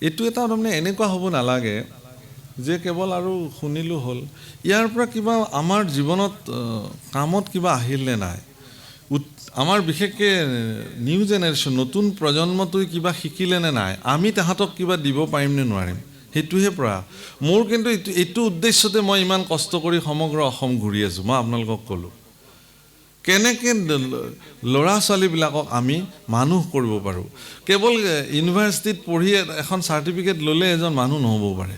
এইটো এটা তাৰমানে এনেকুৱা হ'ব নালাগে যে কেৱল আৰু শুনিলোঁ হ'ল, ইয়াৰ পৰা কিবা আমাৰ জীৱনত কামত কিবা আহিল নে নাই, আমাৰ বিশেষকৈ নিউ জেনেৰেশ্যন নতুন প্ৰজন্মটোৱে কিবা শিকিলে নে নাই, আমি তাহাঁতক কিবা দিব পাৰিম নে নোৱাৰিম, সেইটোহে প্ৰয়াস মোৰ। কিন্তু এইটো উদ্দেশ্যতে মই ইমান কষ্ট কৰি সমগ্ৰ অসম ঘূৰি আছোঁ। মই আপোনালোকক ক'লোঁ কেনেকৈ ল'ৰা ছোৱালীবিলাকক আমি মানুহ কৰিব পাৰোঁ। কেৱল ইউনিভাৰ্চিটিত পঢ়ি এখন চাৰ্টিফিকেট ল'লে এজন মানুহ নহ'ব পাৰে।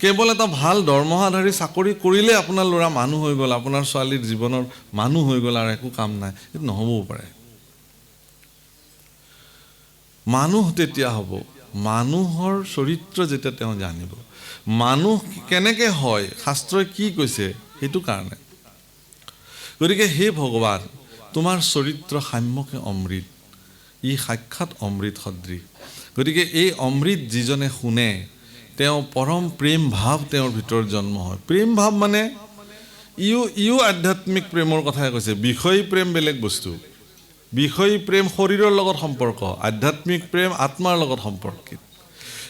কেৱল এটা ভাল দৰমহাধাৰী চাকৰি কৰিলে আপোনাৰ ল'ৰা মানুহ হৈ গ'ল, আপোনাৰ ছোৱালীৰ জীৱনৰ মানুহ হৈ গ'ল আৰু একো কাম নাই, সেইটো নহ'বও পাৰে। মানুহ তেতিয়া হ'ব মানুহৰ চৰিত্ৰ যেতিয়া তেওঁ জানিব, মানুহ কেনেকৈ হয়, শাস্ত্ৰই কি কৈছে সেইটো কাৰণে। গতিকে হে ভগৱান, তোমাৰ চৰিত্ৰ সাম্যকে অমৃত, ই সাক্ষাৎ অমৃত সদৃশ। গতিকে এই অমৃত যিজনে শুনে তেওঁ পৰম প্ৰেম ভাৱ তেওঁৰ ভিতৰত জন্ম হয়। প্ৰেম ভাৱ মানে ইও আধ্যাত্মিক প্ৰেমৰ কথাই কৈছে। বিষয়ী প্ৰেম বেলেগ বস্তু। বিষয়ী প্ৰেম শৰীৰৰ লগত সম্পৰ্ক, আধ্যাত্মিক প্ৰেম আত্মাৰ লগত সম্পৰ্কিত।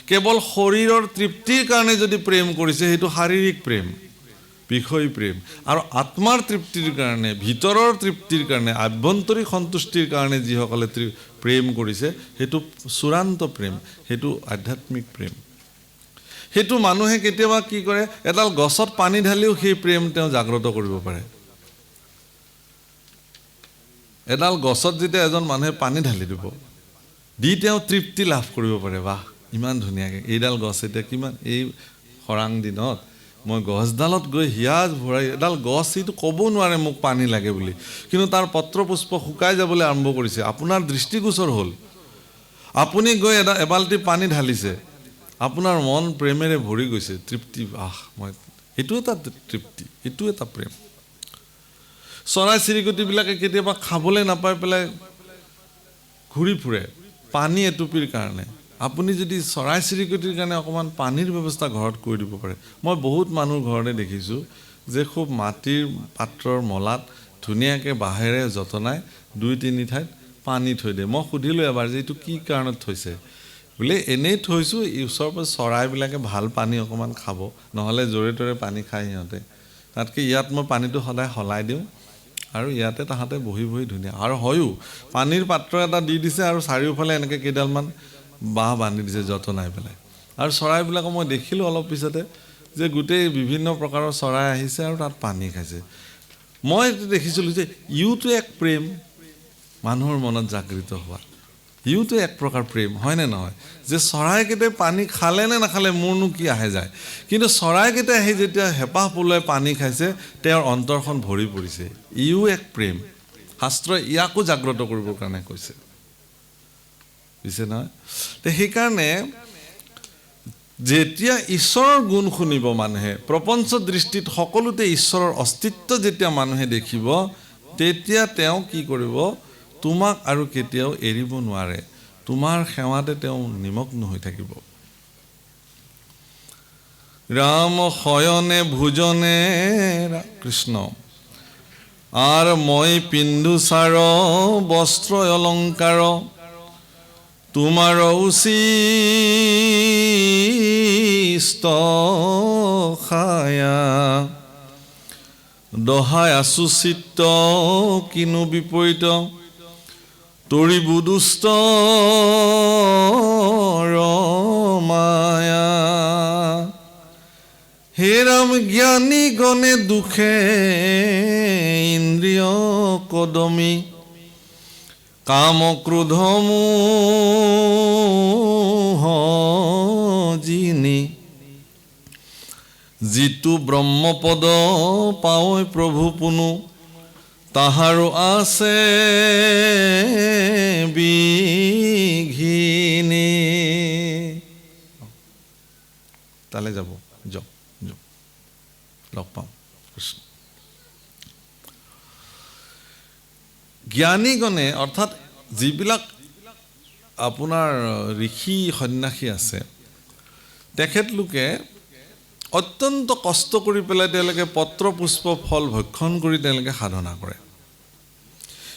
কেৱল শৰীৰৰ তৃপ্তিৰ কাৰণে যদি প্ৰেম কৰিছে সেইটো শাৰীৰিক প্ৰেম, বিষয় প্ৰেম। আৰু আত্মাৰ তৃপ্তিৰ কাৰণে, ভিতৰৰ তৃপ্তিৰ কাৰণে, আভ্যন্তৰিক সন্তুষ্টিৰ কাৰণে যিসকলে প্ৰেম কৰিছে সেইটো চূড়ান্ত প্ৰেম, সেইটো আধ্যাত্মিক প্ৰেম। সেইটো মানুহে কেতিয়াবা কি কৰে, এডাল গছত পানী ঢালিও সেই প্ৰেম তেওঁ জাগ্ৰত কৰিব পাৰে। এডাল গছত যেতিয়া এজন মানুহে পানী ঢালি দিব, দি তেওঁ তৃপ্তি লাভ কৰিব পাৰে, বাহ ইমান ধুনীয়াকৈ এইডাল গছ এতিয়া কিমান, এই খৰাং দিনত মই গছডালত গৈ হিয়াজ ভৰাই, এডাল গছ এইটো ক'ব নোৱাৰে মোক পানী লাগে বুলি, কিন্তু তাৰ পত্ৰ পুষ্প শুকাই যাবলৈ আৰম্ভ কৰিছে, আপোনাৰ দৃষ্টিগোচৰ হ'ল, আপুনি গৈ এবাল্টি পানী ঢালিছে, আপোনাৰ মন প্ৰেমেৰে ভৰি গৈছে, তৃপ্তি, মই এইটো এটা তৃপ্তি, এইটো এটা প্ৰেম। চৰাই চিৰিকটিবিলাকে কেতিয়াবা খাবলৈ নাপাই পেলাই ঘূৰি ফুৰে পানী এটুপিৰ কাৰণে। আপুনি যদি চৰাই চিৰিকটিৰ কাৰণে অকণমান পানীৰ ব্যৱস্থা ঘৰত কৰি দিব পাৰে। মই বহুত মানুহ ঘৰতে দেখিছোঁ যে খুব মাটিৰ পাত্ৰৰ মলাত ধুনীয়াকৈ বাঁহেৰে যতনাই 2-3 ঠাইত পানী থৈ দিয়ে। মই সুধিলোঁ এবাৰ যে এইটো কি কাৰণত থৈছে, বোলে এনেই থৈছোঁ ওচৰৰ পৰা চৰাইবিলাকে ভাল পানী অকণমান খাব, নহ'লে য'ৰে ত'ৰে পানী খায় সিহঁতে, তাতকৈ ইয়াত মই পানীটো সদায় সলাই দিওঁ আৰু ইয়াতে তাহাঁতে বহি বহি ধুনীয়া। আৰু হয়ো পানীৰ পাত্ৰ এটা দি দিছে আৰু চাৰিওফালে এনেকৈ কেইডালমান বাঁহ বান্ধি দিছে যতনাই পেলাই। আৰু চৰাইবিলাকক মই দেখিলোঁ অলপ পিছতে যে গোটেই বিভিন্ন প্ৰকাৰৰ চৰাই আহিছে আৰু তাত পানী খাইছে। মই দেখিছিলোঁ যে ইওতো এক প্ৰেম মানুহৰ মনত জাগৃত হোৱা, ইওতো এক প্ৰকাৰ প্ৰেম, হয়নে নহয়? যে চৰাইকেইটাই পানী খালে নে নাখালে মোৰনো কি আহে যায়, কিন্তু চৰাইকেইটাই আহি যেতিয়া হেঁপাহ পলোৱাই পানী খাইছে তেওঁৰ অন্তৰখন ভৰি পৰিছে, ইও এক প্ৰেম। শাস্ত্ৰই ইয়াকো জাগ্ৰত কৰিবৰ কাৰণে কৈছে, বুজিছে নহয়? সেইকাৰণে যেতিয়া ঈশ্বৰৰ গুণ শুনিব মানুহে, প্ৰপঞ্চ দৃষ্টিত সকলোতে ঈশ্বৰৰ অস্তিত্ব যেতিয়া মানুহে দেখিব, তেতিয়া তেওঁ কি কৰিব, তোমাক আৰু কেতিয়াও এৰিব নোৱাৰে, তোমাৰ সেৱাতে তেওঁ নিমগ্ন হৈ থাকিব। ৰাম শয়নে ভোজনে কৃষ্ণ আৰ মই পিন্ধু সাৰ বস্ত্ৰ অলংকাৰ, তোমাৰ উচিষ্ট খায়া, দহাই আছু চিত্ত কিনো বিপৰীত, তৰিবু দুষ্ট মায়া। হে ৰাম জ্ঞানী গণে দুখে ইন্দ্ৰিয় কদমী, কাম ক্ৰোধ মোহ জিনি, যিটো ব্ৰহ্মপদ পাৱৈ প্ৰভু পুনু, তাহাৰো আছে বিঘিনি। তালে যাব, যাওক লগ পাম কৃষ্ণ। জ্ঞানীগণে অৰ্থাৎ যিবিলাক আপোনাৰ ঋষি সন্ন্যাসী আছে, তেখেতলোকে অত্যন্ত কষ্ট কৰি পেলাই তেওঁলোকে পত্ৰ পুষ্প ফল ভক্ষণ কৰি তেওঁলোকে সাধনা কৰে।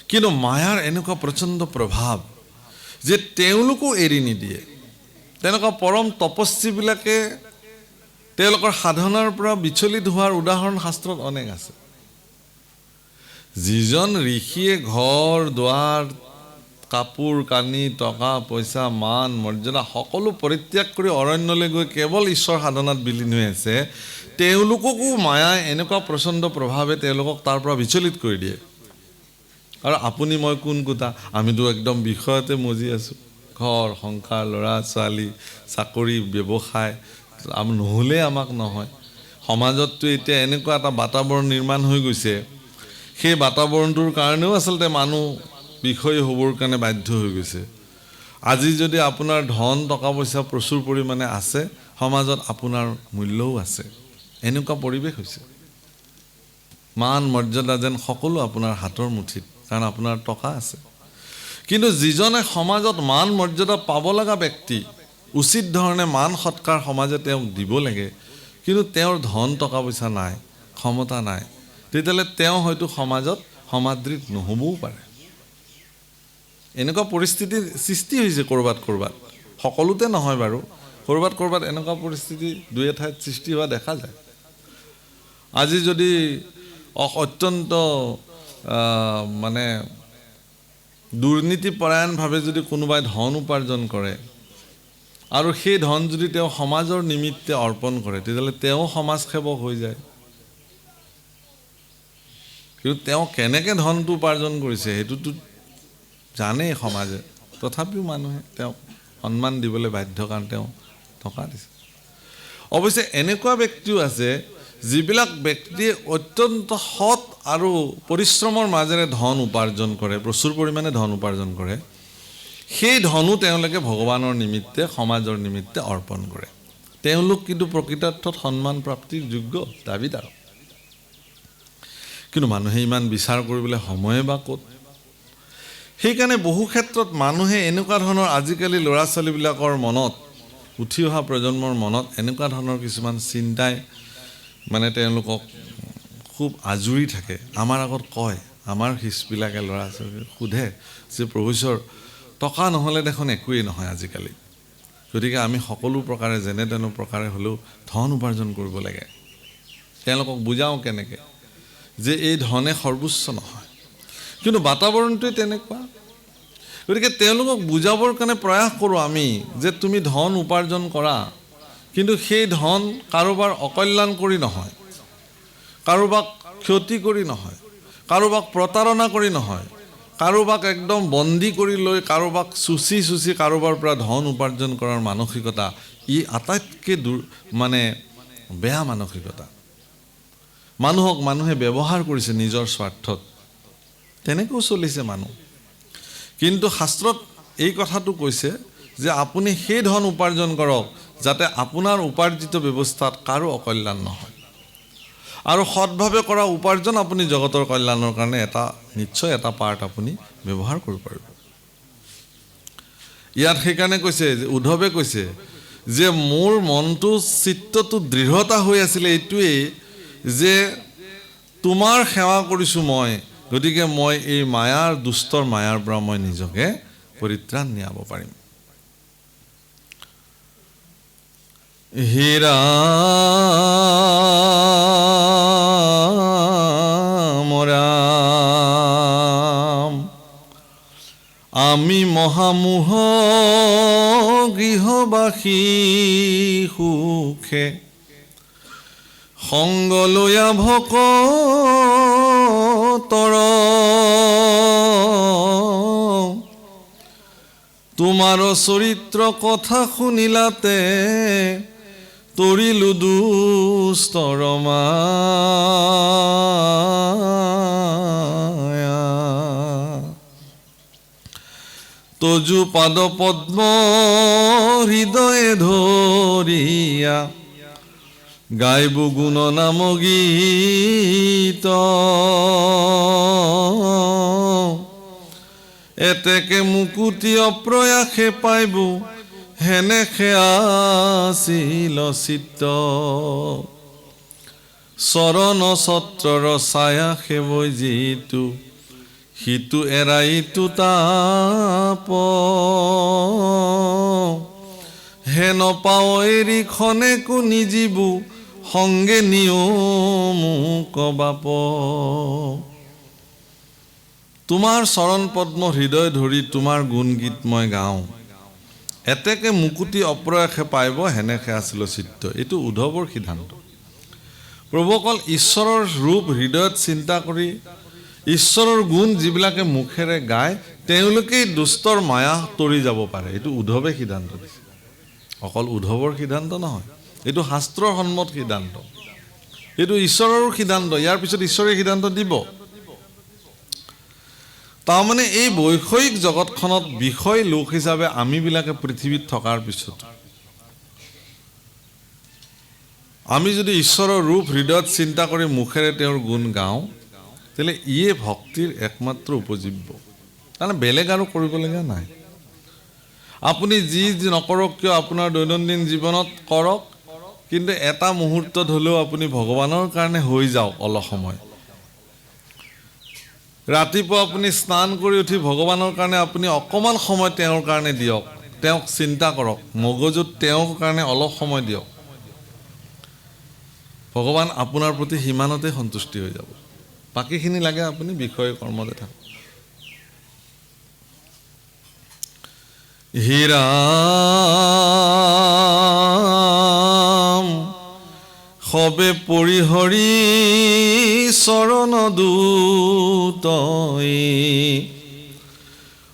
কিন্তু মায়াৰ এনেকুৱা প্ৰচণ্ড প্ৰভাৱ যে তেওঁলোকো এৰি নিদিয়ে। তেনেকুৱা পৰম তপস্বীবিলাকে তেওঁলোকৰ সাধনাৰ পৰা বিচলিত হোৱাৰ উদাহৰণ শাস্ত্ৰত অনেক আছে। যিজন ঋষিয়ে ঘৰ দুৱাৰ কাপোৰ কানি টকা পইচা মান মৰ্যাদা সকলো পৰিত্যাগ কৰি অৰণ্যলৈ গৈ কেৱল ঈশ্বৰ সাধনাত বিলীন হৈ আছে, তেওঁলোককো মায়াই এনেকুৱা প্ৰচণ্ড প্ৰভাৱে তেওঁলোকক তাৰ পৰা বিচলিত কৰি দিয়ে। আৰু আপুনি মই কোন কোটা, আমিতো একদম বিষয়তে মজি আছোঁ, ঘৰ সংসাৰ ল'ৰা ছোৱালী চাকৰি ব্যৱসায় নহ'লে আমাক নহয়। সমাজততো এতিয়া এনেকুৱা এটা বাতাবৰণ নিৰ্মাণ হৈ গৈছে, সেই বাতাবৰণটোৰ কাৰণেও আচলতে মানুহ বিষয় হ'বৰ কাৰণে বাধ্য হৈ গৈছে। আজি যদি আপোনাৰ ধন টকা পইচা প্ৰচুৰ পৰিমাণে আছে, সমাজত আপোনাৰ মূল্যও আছে, এনেকুৱা পৰিৱেশ হৈছে। মান মৰ্যাদা যেন সকলো আপোনাৰ হাতৰ মুঠিত, কাৰণ আপোনাৰ টকা আছে। কিন্তু যিজনে সমাজত মান মৰ্যাদা পাব লগা ব্যক্তি, উচিত ধৰণে মান সৎকাৰ সমাজে তেওঁক দিব লাগে, কিন্তু তেওঁৰ ধন টকা পইচা নাই, ক্ষমতা নাই, তেতিয়াহ'লে তেওঁ হয়তো সমাজত সমাদৃত নহ'বও পাৰে। এনেকুৱা পৰিস্থিতিৰ সৃষ্টি হৈছে ক'ৰবাত ক'ৰবাত, সকলোতে নহয় বাৰু, ক'ৰবাত ক'ৰবাত এনেকুৱা পৰিস্থিতি দুই এঠাইত সৃষ্টি হোৱা দেখা যায়। আজি যদি অত্যন্ত মানে দুৰ্নীতিপৰায়ণভাৱে যদি কোনোবাই ধন উপাৰ্জন কৰে আৰু সেই ধন যদি তেওঁ সমাজৰ নিমিত্তে অৰ্পণ কৰে, তেতিয়াহ'লে তেওঁ সমাজসেৱক হৈ যায়। কিন্তু তেওঁ কেনেকৈ ধনটো উপাৰ্জন কৰিছে সেইটোতো জানেই সমাজে, তথাপিও মানুহে তেওঁক সন্মান দিবলৈ বাধ্য, কাৰণ তেওঁ টকা দিছে। অৱশ্যে এনেকুৱা ব্যক্তিও আছে যিবিলাক ব্যক্তিয়ে অত্যন্ত সৎ আৰু পৰিশ্ৰমৰ মাজেৰে ধন উপাৰ্জন কৰে, প্ৰচুৰ পৰিমাণে ধন উপাৰ্জন কৰে, সেই ধনো তেওঁলোকে ভগৱানৰ নিমিত্তে সমাজৰ নিমিত্তে অৰ্পণ কৰে। তেওঁলোক কিন্তু প্ৰকৃতাৰ্থত সন্মান প্ৰাপ্তিৰ যোগ্য দাবীদাৰ। কিন্তু মানুহে ইমান বিচাৰ কৰিবলৈ সময়ে বা ক'ত? সেইকাৰণে বহু ক্ষেত্ৰত মানুহে এনেকুৱা ধৰণৰ আজিকালি ল'ৰা ছোৱালীবিলাকৰ মনত, উঠি অহা প্ৰজন্মৰ মনত এনেকুৱা ধৰণৰ কিছুমান চিন্তাই মানে তেওঁলোকক খুব আজুৰি থাকে। আমাৰ আগত কয়, আমাৰ শিষ্যবিলাকে ল'ৰা ছোৱালী সোধে যে প্ৰভু ঈশ্বৰ, টকা নহ'লে দেখোন একোৱেই নহয় আজিকালি, গতিকে আমি সকলো প্ৰকাৰে যেনে তেনে প্ৰকাৰে হ'লেও ধন উপাৰ্জন কৰিব লাগে। তেওঁলোকক বুজাওঁ কেনেকৈ যে এই ধনে সৰ্বোচ্চ নহয়, কিন্তু বাতাবৰণটোৱে তেনেকুৱা। গতিকে তেওঁলোকক বুজাবৰ কাৰণে প্ৰয়াস কৰোঁ আমি যে তুমি ধন উপাৰ্জন কৰা, কিন্তু সেই ধন কাৰোবাৰ অকল্যাণ কৰি নহয়, কাৰোবাক ক্ষতি কৰি নহয়, কাৰোবাক প্ৰতাৰণা কৰি নহয়, কাৰোবাক একদম বন্দী কৰি লৈ কাৰোবাক চুচি কাৰোবাৰ পৰা ধন উপাৰ্জন কৰাৰ মানসিকতা, ই আটাইতকৈ মানে বেয়া মানসিকতা। মানুহক মানুহে ব্যৱহাৰ কৰিছে নিজৰ স্বাৰ্থত, তেনেকৈও চলিছে মানুহ। কিন্তু শাস্ত্ৰত এই কথাটো কৈছে যে আপুনি সেই ধন উপাৰ্জন কৰক যাতে আপোনাৰ উপাৰ্জিত ব্যৱস্থাত কাৰো অকল্যাণ নহয়, আৰু সৎভাৱে কৰা উপাৰ্জন আপুনি জগতৰ কল্যাণৰ কাৰণে নিশ্চয় এটা পাৰ্ট আপুনি ব্যৱহাৰ কৰিব পাৰিব। ইয়াত সেইকাৰণে কৈছে, উদ্ধৱে কৈছে যে মোৰ মনটো চিত্তটো দৃঢ়তা হৈ আছিলে এইটোৱেই যে তোমাৰ সেৱা কৰিছোঁ মই, গতিকে মই এই মায়াৰ দুষ্টৰ মায়াৰ পৰা মই নিজকে পৰিত্ৰাণ নিয়াব পাৰিম। হে ৰাম ৰাম, আমি মহামোহ গৃহবাসী সুখে সংগ লয়া ভকতৰ, তোমাৰ চৰিত্ৰ কথা শুনিলাতে তৰিলো দুষ্টৰ মায়া, তজু পাদ পদ্ম হৃদয়ে ধৰিয়া গাইব গুণ নাম গীত, এতেকে মুকুতি অপ্ৰয়াসে পাইব হেনে আছিল চিত্ত, চৰণ ছত্ৰৰ ছায়া সেৱৈ যিটো সিটো এৰাইটো তাপ, হে নপাও এৰি খনেকো নিজিবু সংগে নিয়মো কবাপ তোমাৰ চৰণ পদ্ম হৃদয় ধৰি তোমাৰ গুণগীত মই গাওঁ এতেকে মুকুতি অপ্ৰয়াসে পাইব হেনেকে আছিল চিত্ত এইটো উদ্ধৱৰ সিদ্ধান্ত প্ৰভু অকল ঈশ্বৰৰ ৰূপ হৃদয়ত চিন্তা কৰি ঈশ্বৰৰ গুণ যিবিলাকে মুখেৰে গায় তেওঁলোকেই দুষ্টৰ মায়া তৰি যাব পাৰে এইটো উদ্ধৱে সিদ্ধান্ত দিছে অকল উদ্ধৱৰ সিদ্ধান্ত নহয় এইটো শাস্ত্ৰৰ সন্মত সিদ্ধান্ত এইটো ঈশ্বৰৰ সিদ্ধান্ত ইয়াৰ পিছত ঈশ্বৰে সিদ্ধান্ত দিব তাৰমানে এই বৈষয়িক জগতখনত বিষয় লোক হিচাপে আমিবিলাকে পৃথিৱীত থকাৰ পিছত আমি যদি ঈশ্বৰৰ ৰূপ হৃদয়ত চিন্তা কৰি মুখেৰে তেওঁৰ গুণ গাওঁ তেলে ইয়ে ভক্তিৰ একমাত্ৰ উপজীব্য কাৰণ বেলেগ আৰু কৰিবলগীয়া নাই আপুনি যি নকৰক কিয় আপোনাৰ দৈনন্দিন জীৱনত কৰক কিন্তু এটা মুহূৰ্তত হ'লেও আপুনি ভগৱানৰ কাৰণে হৈ যাওক অলপ সময় ৰাতিপুৱা আপুনি স্নান কৰি উঠি ভগৱানৰ কাৰণে আপুনি অকমান সময় তেওঁৰ কাৰণে দিয়ক তেওঁক চিন্তা কৰক মগজুত তেওঁৰ কাৰণে অলপ সময় দিয়ক ভগৱান আপোনাৰ প্ৰতি হিমানতে সন্তুষ্টি হৈ যাব বাকিখিনি লাগে আপুনি বিষয় কৰ্মতে থাকক হে ৰাম সবে পৰিহৰি চৰণ দূতই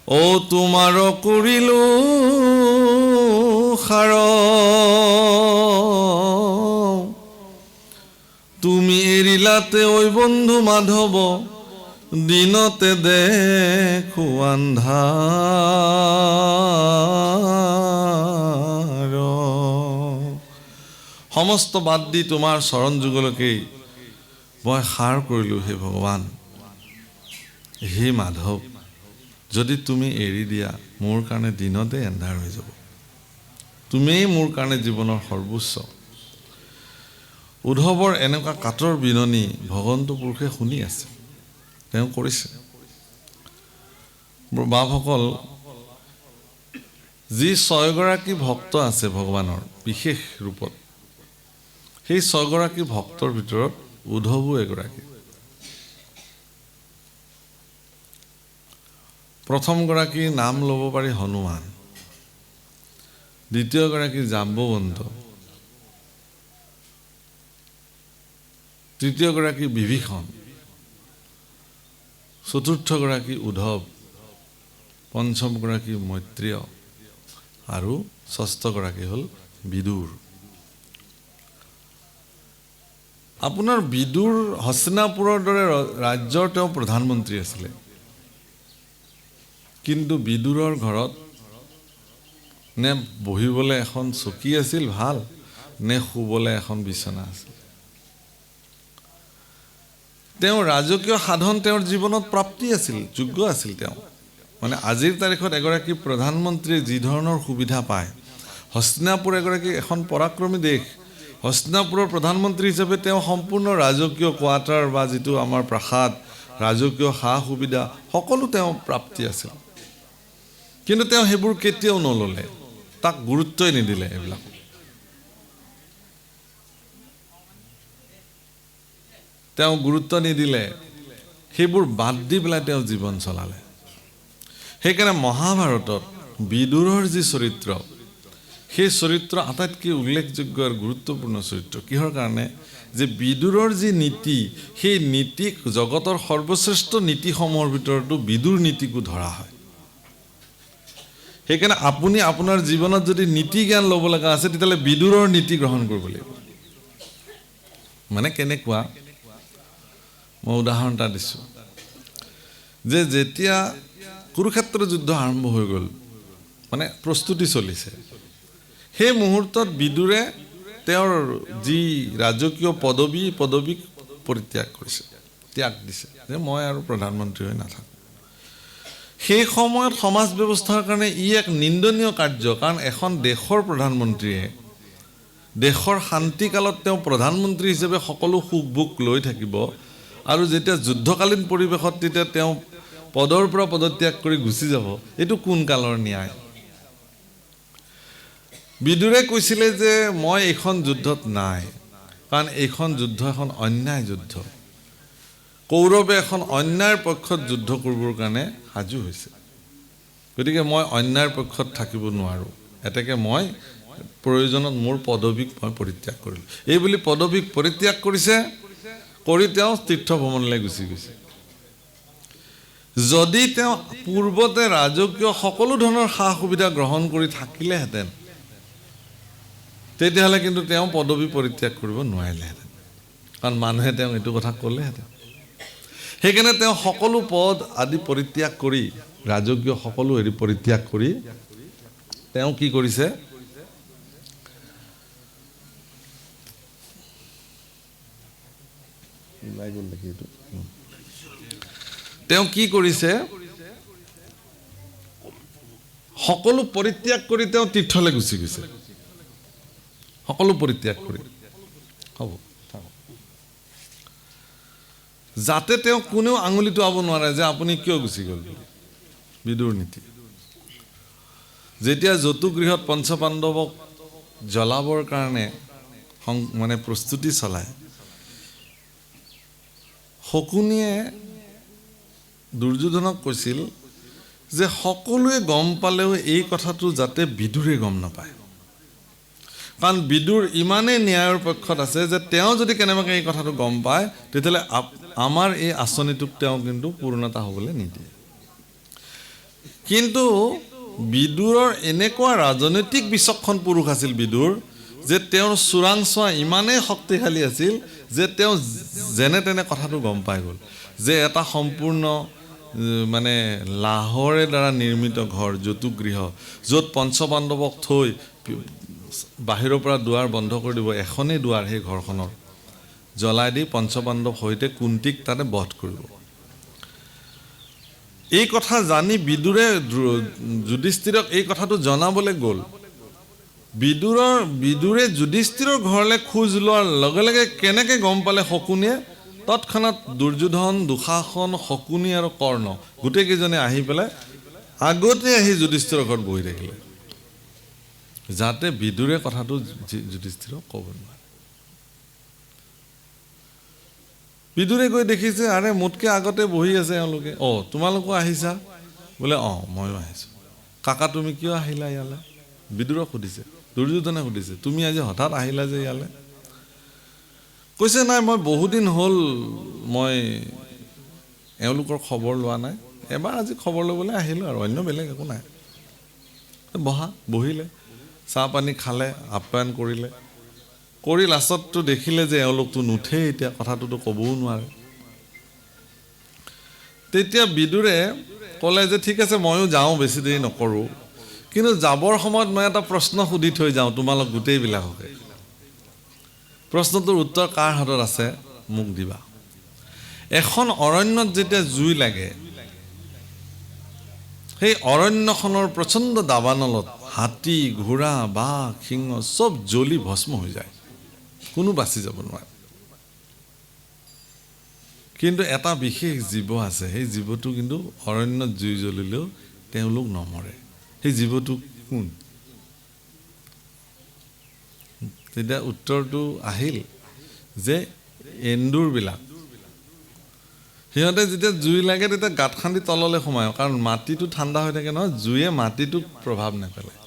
ও তোমাৰ কৰিলো খাৰ তুমি এৰিলাতে ঐ বন্ধু মাধৱ দিনতে দেখো আন্ধাৰ সমস্ত বাদ দি তোমাৰ চৰণ যুগলৈকেই মই সাৰ কৰিলোঁ হে ভগৱান হে মাধৱ যদি তুমি এৰি দিয়া মোৰ কাৰণে দিনতে এন্ধাৰ হৈ যাব তুমিয়েই মোৰ কাৰণে জীৱনৰ সৰ্বোচ্চ উদ্ধৱৰ এনেকুৱা কাতৰ বিননি ভগৱন্ত পুৰুষে শুনি আছে তেওঁ কৰিছে বাপসকল যি 6 গৰাকী ভক্ত আছে ভগৱানৰ বিশেষ ৰূপত সেই 6 গৰাকী ভক্তৰ ভিতৰত উদ্ধৱো এগৰাকী প্ৰথম গৰাকীৰ নাম ল'ব পাৰি হনুমান দ্বিতীয় গৰাকী জাম্বৱন্ত তৃতীয় গৰাকী বিভীষণ চতুৰ্থ গৰাকী উদ্ধৱ পঞ্চম গৰাকী মৈত্ৰেয় আৰু ষষ্ঠ গৰাকী হ'ল বিদুৰ আপোনাৰ বিদুৰ হস্তিনাপুৰৰ দৰে ৰাজ্যৰ তেওঁ প্ৰধানমন্ত্ৰী আছিলে কিন্তু বিদুৰৰ ঘৰত নে বহিবলৈ এখন চকী আছিল ভাল নে শুবলৈ এখন বিছনা আছিল তেওঁ ৰাজকীয় সাধন তেওঁৰ জীৱনত প্ৰাপ্তি আছিল যোগ্য আছিল তেওঁ মানে আজিৰ তাৰিখত এগৰাকী প্ৰধানমন্ত্ৰীয়ে যি ধৰণৰ সুবিধা পায় হস্তিনাপুৰ এগৰাকী এখন পৰাক্ৰমী দেশ হস্তিনাপুৰৰ প্ৰধানমন্ত্ৰী হিচাপে তেওঁ সম্পূৰ্ণ ৰাজকীয় কোৱাৰ্টাৰ বা যিটো আমাৰ প্ৰাসাদ ৰাজকীয় সা সুবিধা সকলো তেওঁ প্ৰাপ্তি আছিল কিন্তু তেওঁ সেইবোৰ কেতিয়াও নললে তাক গুৰুত্বই নিদিলে এইবিলাক তেওঁ গুৰুত্ব নিদিলে সেইবোৰ বাদ দি পেলাই তেওঁ জীৱন চলালে সেইকাৰণে মহাভাৰতত বিদুৰৰ যি চৰিত্ৰ সেই চৰিত্ৰ আটাইতকৈ উল্লেখযোগ্য আৰু গুৰুত্বপূৰ্ণ চৰিত্ৰ কিহৰ কাৰণে যে বিদুৰৰ যি নীতি সেই নীতিক জগতৰ সৰ্বশ্ৰেষ্ঠ নীতিসমূহৰ ভিতৰতো বিদুৰ নীতিকো ধৰা হয় সেইকাৰণে আপুনি আপোনাৰ জীৱনত যদি নীতি জ্ঞান ল'ব লগা আছে তেতিয়াহ'লে বিদুৰৰ নীতি গ্ৰহণ কৰিব লাগিব মানে কেনেকুৱা মই উদাহৰণ এটা দিছোঁ যে যেতিয়া কুৰুক্ষেত্ৰ যুদ্ধ আৰম্ভ হৈ গ'ল মানে প্ৰস্তুতি চলিছে সেই মুহূৰ্তত বিদুৰে তেওঁৰ যি ৰাজকীয় পদবীক পৰিত্যাগ কৰিছে ত্যাগ দিছে যে মই আৰু প্ৰধানমন্ত্ৰী হৈ নাথাকোঁ সেই সময়ত সমাজ ব্যৱস্থাৰ কাৰণে ই এক নিন্দনীয় কাৰ্য কাৰণ এখন দেশৰ প্ৰধানমন্ত্ৰীয়ে দেশৰ শান্তিকালত তেওঁ প্ৰধানমন্ত্ৰী হিচাপে সকলো সুখ ভোগ লৈ থাকিব আৰু যেতিয়া যুদ্ধকালীন পৰিৱেশত তেতিয়া তেওঁ পদৰ পৰা পদত্যাগ কৰি গুচি যাব এইটো কোন কালৰ ন্যায় বিদুৰে কৈছিলে যে মই এইখন যুদ্ধত নাই, কাৰণ এইখন যুদ্ধ এখন অন্যায় যুদ্ধ। কৌৰৱে এখন অন্যায়ৰ পক্ষত যুদ্ধ কৰিবৰ কাৰণে সাজু হৈছে, গতিকে মই অন্যায়ৰ পক্ষত থাকিব নোৱাৰোঁ। এতেকে মই প্ৰয়োজনত মোৰ পদবীক মই পৰিত্যাগ কৰিলোঁ। এই বুলি পদবীক পৰিত্যাগ কৰিছে, কৰি তেওঁ তীৰ্থ ভ্ৰমণলৈ গুচি গৈছে। যদি তেওঁ পূৰ্বতে ৰাজকীয় সকলো ধৰণৰ সা সুবিধা গ্ৰহণ কৰি থাকিলেহেঁতেন, তেতিয়াহ'লে কিন্তু তেওঁ পদবী পৰিত্যাগ কৰিব নোৱাৰিলেহেঁতেন, কাৰণ মানুহে তেওঁক এইটো কথা ক'লেহেঁতেন। সেইকাৰণে তেওঁ সকলো পদ আদি পৰিত্যাগ কৰি, ৰাজকীয় সকলো হেৰি পৰিত্যাগ কৰি তেওঁ কি কৰিছে, তেওঁ কি কৰিছে, সকলো পৰিত্যাগ কৰি তেওঁ তীৰ্থলৈ গুচি গৈছে। সকলো পৰিত্যাগ কৰি, হ'ব, যাতে তেওঁ কোনেও আঙুলি টোৱাব নোৱাৰে যে আপুনি কিয় গুচি গ'ল বুলি। বিদুৰ নীতি। যেতিয়া যতুগৃহত পঞ্চপাণ্ডৱক জ্বলাবৰ কাৰণে মানে প্ৰস্তুতি চলায়, শকুনিয়ে দুৰ্যোধনক কৈছিল যে সকলোৱে গম পালেও এই কথাটো যাতে বিদুৰে গম নাপায়, কাৰণ বিদুৰ ইমানেই ন্যায়ৰ পক্ষত আছে যে তেওঁ যদি কেনেবাকৈ এই কথাটো গম পায়, তেতিয়াহ'লে আমাৰ এই আঁচনিটোক তেওঁ কিন্তু পূৰ্ণতা হ'বলৈ নিদিয়ে। কিন্তু বিদুৰৰ এনেকুৱা ৰাজনৈতিক বিচক্ষণ পুৰুষ আছিল বিদুৰ, যে তেওঁৰ চোৰাংচোৱা ইমানেই শক্তিশালী আছিল যে তেওঁ যেনে তেনে কথাটো গম পাই গ'ল যে এটা সম্পূৰ্ণ মানে লাহৰে দ্বাৰা নিৰ্মিত ঘৰ, যতুগৃহ, য'ত পঞ্চপাণ্ডৱক থৈ বাহিৰৰ পৰা দুৱাৰ বন্ধ কৰি দিব, এখনেই দুৱাৰ সেই ঘৰখনৰ, জ্বলাই দি পঞ্চপাণ্ডৱ সৈতে কুন্তীক তাতে বধ কৰিব। এই কথা জানি বিদুৰে যুধিষ্ঠিৰক এই কথাটো জনাবলৈ গ'ল। বিদুৰে যুধিষ্ঠিৰৰ ঘৰলৈ খোজ লোৱাৰ লগে লগে কেনেকৈ গম পালে শকুনিয়ে, তৎক্ষণাৎ দুৰ্যোধন, দুঃশাসন, শকুনি আৰু কৰ্ণ গোটেইকেইজনে আহি পেলাই আগতে আহি যুধিষ্ঠিৰৰ ঘৰত বহি থাকিলে, যাতে বিদুৰে কথাটো যুধিষ্ঠিৰক ক'ব নোৱাৰে। বিদুৰে গৈ দেখিছে, আৰে মোতকৈ আগতে বহি আছে এওঁলোকে, তোমালোকো আহিছা বোলে, ময়ো আহিছোঁ। কাকা তুমি কিয় আহিলা ইয়ালৈ? বিদুৰক সুধিছে, দুৰ্যোধনে সুধিছে, তুমি আজি হঠাৎ আহিলা যে ইয়ালৈ? কৈছে, নাই মই বহুদিন হ'ল মই এওঁলোকৰ খবৰ লোৱা নাই, এবাৰ আজি খবৰ ল'বলৈ আহিলোঁ আৰু, অন্য বেলেগ একো নাই। বহিলে, চাহ পানী খালে, আপ্যায়ন কৰিলে, কৰি লাষ্টততো দেখিলে যে এওঁলোকতো নুঠেই, এতিয়া কথাটোতো ক'বও নোৱাৰে। তেতিয়া বিদুৰে ক'লে যে ঠিক আছে ময়ো যাওঁ, বেছি দেৰি নকৰোঁ, কিন্তু যাবৰ সময়ত মই এটা প্ৰশ্ন সুধি থৈ যাওঁ তোমালোক গোটেইবিলাককে। প্ৰশ্নটোৰ উত্তৰ কাৰ হাতত আছে মোক দিবা। এখন অৰণ্যত যেতিয়া জুই লাগে, সেই অৰণ্যখনৰ প্ৰচণ্ড দাবানলত হাতী, ঘোঁৰা, বাঘ, সিংহ চব জ্বলি ভস্ম হৈ যায়, কোনো বাচি যাব নোৱাৰে। কিন্তু এটা বিশেষ জীৱ আছে, সেই জীৱটো কিন্তু অৰণ্যত জুই জ্বলিলেও তেওঁলোক নমৰে। সেই জীৱটো কোন? তেতিয়া উত্তৰটো আহিল যে এন্দুৰবিলাক। সিহঁতে যেতিয়া জুই লাগে তেতিয়া গাঁত খান্দি তললৈ সোমায়, কাৰণ মাটিটো ঠাণ্ডা হৈ থাকে নহয়, জুয়ে মাটিটোক প্ৰভাৱ নেপেলায়।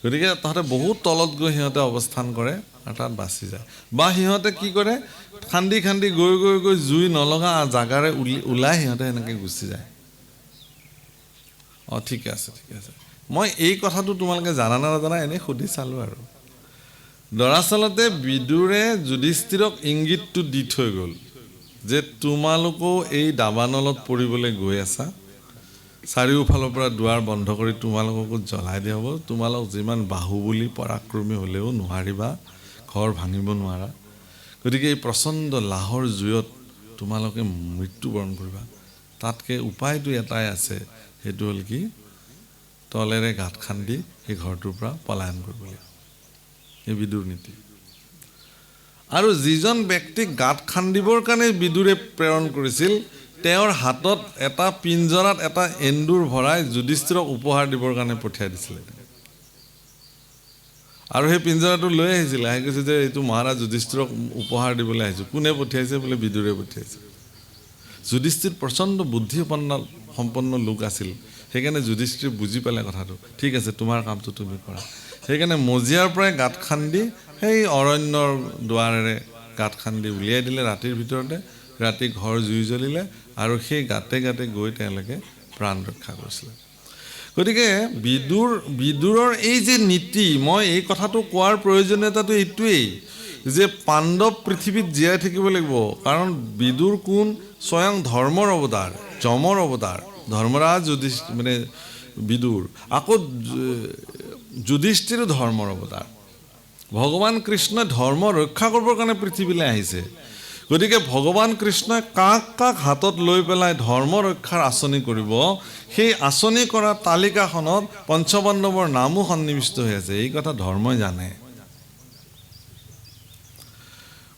গতিকে তাহাঁতে বহুত তলত গৈ সিহঁতে অৱস্থান কৰে আৰু তাত বাচি যায়। বা সিহঁতে কি কৰে, খান্দি খান্দি গৈ গৈ গৈ জুই নলগা জাগাৰে ওলাই সিহঁতে সেনেকৈ গুচি যায়। ঠিকে আছে, ঠিকে আছে। মই এই কথাটো তোমালোকে জানা নে নাজানা এনেই সুধি চালোঁ আৰু। দৰাচলতে বিদুৰে যুধিষ্ঠিৰক ইংগিতটো দি থৈ গ'ল যে তোমালোকেও এই দাবানলত পৰিবলৈ গৈ আছা, চাৰিওফালৰ পৰা দুৱাৰ বন্ধ কৰি তোমালোককো জ্বলাই দিয়া হ'ব, তোমালোক যিমান বাহুবলী পৰাক্ৰমী হ'লেও নোৱাৰিবা, ঘৰ ভাঙিব নোৱাৰা। গতিকে এই প্ৰচণ্ড লাহৰ জুইত তোমালোকে মৃত্যুবৰণ কৰিবা। তাতকৈ উপায়টো এটাই আছে, সেইটো হ'ল কি, তলেৰে গাঁত খান্দি সেই ঘৰটোৰ পৰা পলায়ন কৰিব লাগিব। এই বিদুৰ নীতি। আৰু যিজন ব্যক্তিক গাঁত খান্দিবৰ কাৰণে বিদুৰে প্ৰেৰণ কৰিছিল, তেওঁৰ হাতত এটা পিঞ্জৰাত এটা এন্দুৰ ভৰাই যুধিষ্ঠিৰক উপহাৰ দিবৰ কাৰণে পঠিয়াই দিছিলে। আৰু সেই পিঞ্জৰাটো লৈ আহিছিলে, আহি কৈছে যে এইটো মহাৰাজ যুধিষ্ঠিৰক উপহাৰ দিবলৈ আহিছোঁ। কোনে পঠিয়াইছে? বোলে বিদুৰে পঠিয়াইছে। যুধিষ্ঠিৰ প্ৰচণ্ড বুদ্ধি সম্পন্ন লোক আছিল, সেইকাৰণে যুধিষ্ঠিৰ বুজি পালে কথাটো। ঠিক আছে, তোমাৰ কামটো তুমি কৰা। সেইকাৰণে মজিয়াৰ পৰাই গাঁত খান্দি সেই অৰণ্যৰ দুৱাৰেৰে গাঁত খান্দি উলিয়াই দিলে ৰাতিৰ ভিতৰতে। ৰাতি ঘৰ জুই জ্বলিলে আৰু সেই গাঁতে গাঁতে গৈ তেওঁলোকে প্ৰাণ ৰক্ষা কৰিছিলে। গতিকে বিদুৰৰ এই যে নীতি, মই এই কথাটো কোৱাৰ প্ৰয়োজনীয়তাটো এইটোৱেই যে পাণ্ডৱ পৃথিৱীত জীয়াই থাকিব লাগিব। কাৰণ বিদুৰ কোন? স্বয়ং ধৰ্মৰ অৱতাৰ, যমৰ অৱতাৰ, ধৰ্মৰাজ মানে বিদুৰ। আকৌ যুধিষ্ঠিৰো ধৰ্মৰ অৱতাৰ। ভগৱান কৃষ্ণই ধৰ্ম ৰক্ষা কৰিবৰ কাৰণে পৃথিৱীলৈ আহিছে। গতিকে ভগৱান কৃষ্ণই কাক কাক হাতত লৈ পেলাই ধৰ্ম ৰক্ষাৰ আঁচনি কৰিব, সেই আঁচনি কৰা তালিকাখনত পঞ্চপাণ্ডৱৰ নামো সন্নিৱিষ্ট হৈ আছে। এই কথা ধৰ্মই জানে।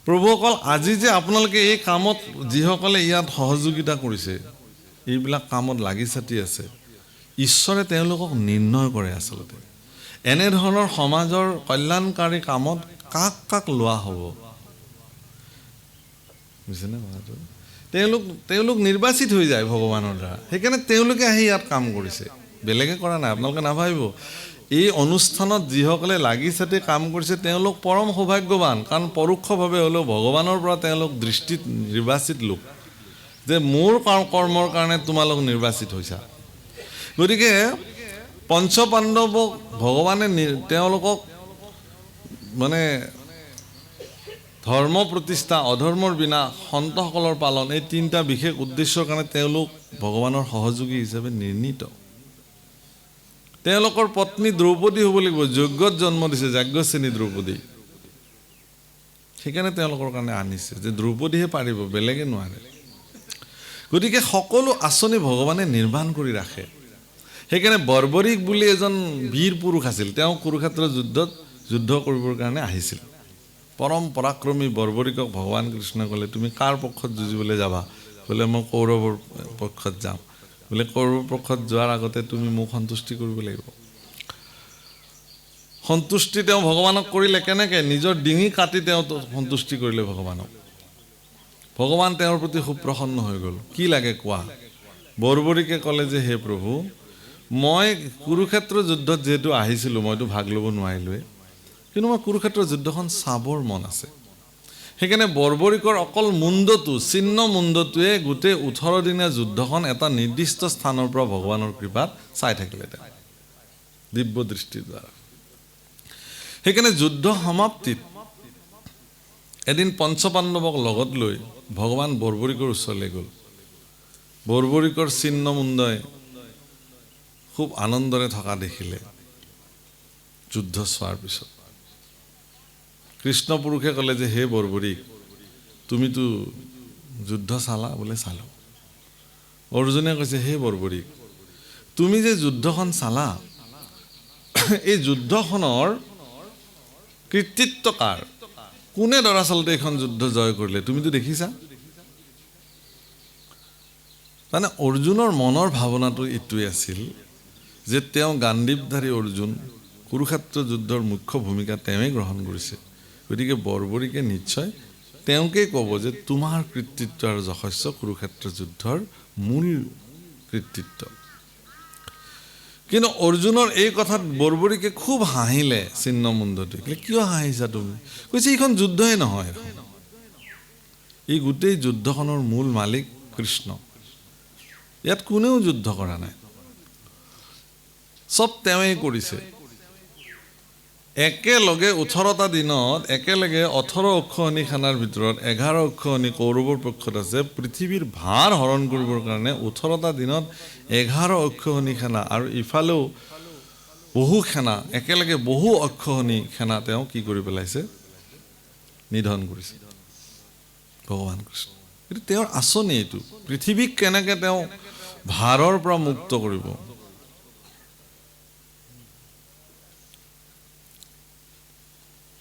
প্ৰভুসকল, আজি যে আপোনালোকে এই কামত যিসকলে ইয়াত সহযোগিতা কৰিছে, এইবিলাক কামত লাগি ছাতি আছে, ঈশ্বৰে তেওঁলোকক নিৰ্ণয় কৰে আচলতে এনেধৰণৰ সমাজৰ কল্যাণকাৰী কামত কাক কাক লোৱা হ'ব। বুজিছেনে কথাটো? তেওঁলোক নিৰ্বাচিত হৈ যায় ভগৱানৰ দ্বাৰা। সেইকাৰণে তেওঁলোকে আহি ইয়াত কাম কৰিছে, বেলেগে কৰা নাই। আপোনালোকে নাভাবিব, এই অনুষ্ঠানত যিসকলে লাগি ছাতি কাম কৰিছে তেওঁলোক পৰম সৌভাগ্যৱান। কাৰণ পৰোক্ষভাৱে হ'লেও ভগৱানৰ পৰা তেওঁলোক দৃষ্টিত নিৰ্বাচিত লোক, যে মোৰ কৰ্মৰ কাৰণে তোমালোক নিৰ্বাচিত হৈছা। গতিকে পঞ্চপাণ্ডৱক ভগৱানে তেওঁলোকক মানে ধৰ্ম প্ৰতিষ্ঠা, অধৰ্মৰ বিনা, সন্তসকলৰ পালন, এই তিনিটা বিশেষ উদ্দেশ্যৰ কাৰণে তেওঁলোক ভগৱানৰ সহযোগী হিচাপে নিৰ্ণীত। তেওঁলোকৰ পত্নী দ্ৰৌপদী হ'ব লাগিব, যজ্ঞত জন্ম দিছে, যাজ্ঞসেনী দ্ৰৌপদী। সেইকাৰণে তেওঁলোকৰ কাৰণে আনিছে যে দ্ৰৌপদীহে পাৰিব, বেলেগে নোৱাৰে। গতিকে সকলো আঁচনি ভগৱানে নিৰ্মাণ কৰি ৰাখে। সেইকাৰণে বৰ্বৰিক বুলি এজন বীৰ পুৰুষ আছিল, তেওঁ কুৰুক্ষেত্ৰ যুদ্ধ কৰিবৰ কাৰণে আহিছিল। পৰম পৰাক্ৰমী বৰ্বৰিকক ভগৱান কৃষ্ণই ক'লে, তুমি কাৰ পক্ষত যুঁজিবলৈ যাবা? বোলে মই কৌৰৱৰ পক্ষত যাম। বোলে কৌৰৱৰ পক্ষত যোৱাৰ আগতে তুমি মোক সন্তুষ্টি কৰিব লাগিব। সন্তুষ্টি তেওঁ ভগৱানক কৰিলে কেনেকৈ? নিজৰ ডিঙি কাটি তেওঁ সন্তুষ্টি কৰিলে ভগৱানক। ভগৱান তেওঁৰ প্ৰতি খুব প্ৰসন্ন হৈ গ'ল। কি লাগে কোৱা? বৰ্বৰিকে ক'লে যে হে প্ৰভু, মই কুৰুক্ষেত্ৰ যুদ্ধত যিহেতু আহিছিলোঁ, মইতো ভাগ ল'ব নোৱাৰিলোৱে, কিন্তু মই কুৰুক্ষেত্ৰ যুদ্ধখন চাবৰ মন আছে। সেইকাৰণে বৰ্বৰিকৰ অকল মুণ্ডটো, চিহ্ন মুণ্ডটোৱে গোটেই 18 দিনীয়া যুদ্ধখন এটা নিৰ্দিষ্ট স্থানৰ পৰা ভগৱানৰ কৃপাত চাই থাকিলে তেওঁ দিব্য দৃষ্টিৰ দ্বাৰা। সেইকাৰণে যুদ্ধ সমাপ্তিত এদিন পঞ্চপাণ্ডৱক লগত লৈ ভগৱান বৰ্বৰিকৰ ওচৰলৈ গ'ল। বৰ্বৰিকৰ চিহ্ন মুণ্ডই খুব আনন্দৰে থকা দেখিলে যুদ্ধ চোৱাৰ পিছত। কৃষ্ণ পুৰুষে ক'লে যে হে বৰ্বৰিক, তুমিতো যুদ্ধ চালা? বোলে চালোঁ। অৰ্জুনে কৈছে হে বৰ্বৰিক, তুমি যে যুদ্ধখন চালা, এই যুদ্ধখনৰ কৃতিত্ব কাৰ? কোনে দৰাচলতে এইখন যুদ্ধ জয় কৰিলে? তুমিতো দেখিছা। মানে অৰ্জুনৰ মনৰ ভাৱনাটো এইটোৱে আছিল যে তেওঁ গাণ্ডীৱধাৰী অৰ্জুন, কুৰুক্ষেত্ৰ যুদ্ধৰ মুখ্য ভূমিকা তেওঁৱে গ্ৰহণ কৰিছে। গতিকে বৰ্বৰিকে নিশ্চয় তেওঁকেই ক'ব যে তোমাৰ কৃতিত্ব আৰু যশস্য কুৰুক্ষেত্ৰ যুদ্ধৰ মূল কৃতিত্ব। কিন্তু অৰ্জুনৰ এই কথাত বৰ্বৰিকে খুব হাঁহিলে চিহ্ন মুণ্ডটোৱে। কিয় হাঁহিছা তুমি? কৈছে এইখন যুদ্ধই নহয়, এই গোটেই যুদ্ধখনৰ মূল মালিক কৃষ্ণ। ইয়াত কোনেও যুদ্ধ কৰা নাই, চব তেওঁৱেই কৰিছে। একেলগে 18টা দিনত একেলগে 18 অক্ষৌহিণী সেনাৰ ভিতৰত 11 অক্ষৌহিণী কৌৰৱৰ পক্ষত আছে। পৃথিৱীৰ ভাৰ হৰণ কৰিবৰ কাৰণে 18টা দিনত 11 অক্ষৌহিণী সেনা আৰু ইফালেও বহু সেনা, একেলগে বহু অক্ষৌহিণী সেনা তেওঁ কি কৰি পেলাইছে? নিধন কৰিছে ভগৱান কৃষ্ণ। কিন্তু তেওঁৰ আঁচনি এইটো, পৃথিৱীক কেনেকৈ তেওঁ ভাৰৰ পৰা মুক্ত কৰিব।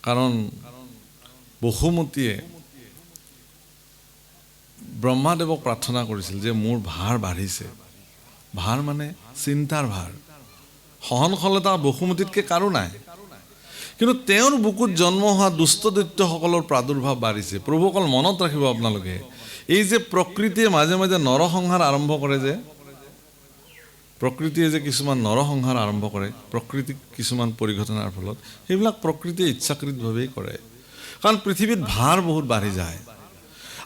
কাৰণ বসুমতীয়ে ব্ৰহ্মাদেৱক প্ৰাৰ্থনা কৰিছিল যে মোৰ ভাৰ বাঢ়িছে। ভাৰ মানে চিন্তাৰ ভাৰ, সহনশীলতা বসুমতীতকৈ কাৰো নাই। কিন্তু তেওঁৰ বুকুত জন্ম হোৱা দুষ্ট দৈত্যসকলৰ প্ৰাদুৰ্ভাৱ বাঢ়িছে। প্ৰভু অকল মনত ৰাখিব আপোনালোকে, এই যে প্ৰকৃতিয়ে মাজে মাজে নৰসংহাৰ আৰম্ভ কৰে, যে প্ৰকৃতিয়ে যে কিছুমান নৰসংহাৰ আৰম্ভ কৰে প্ৰকৃতিক কিছুমান পৰিঘটনাৰ ফলত, সেইবিলাক প্ৰকৃতিয়ে ইচ্ছাকৃতভাৱেই কৰে। কাৰণ পৃথিৱীত ভাৰ বহুত বাঢ়ি যায়,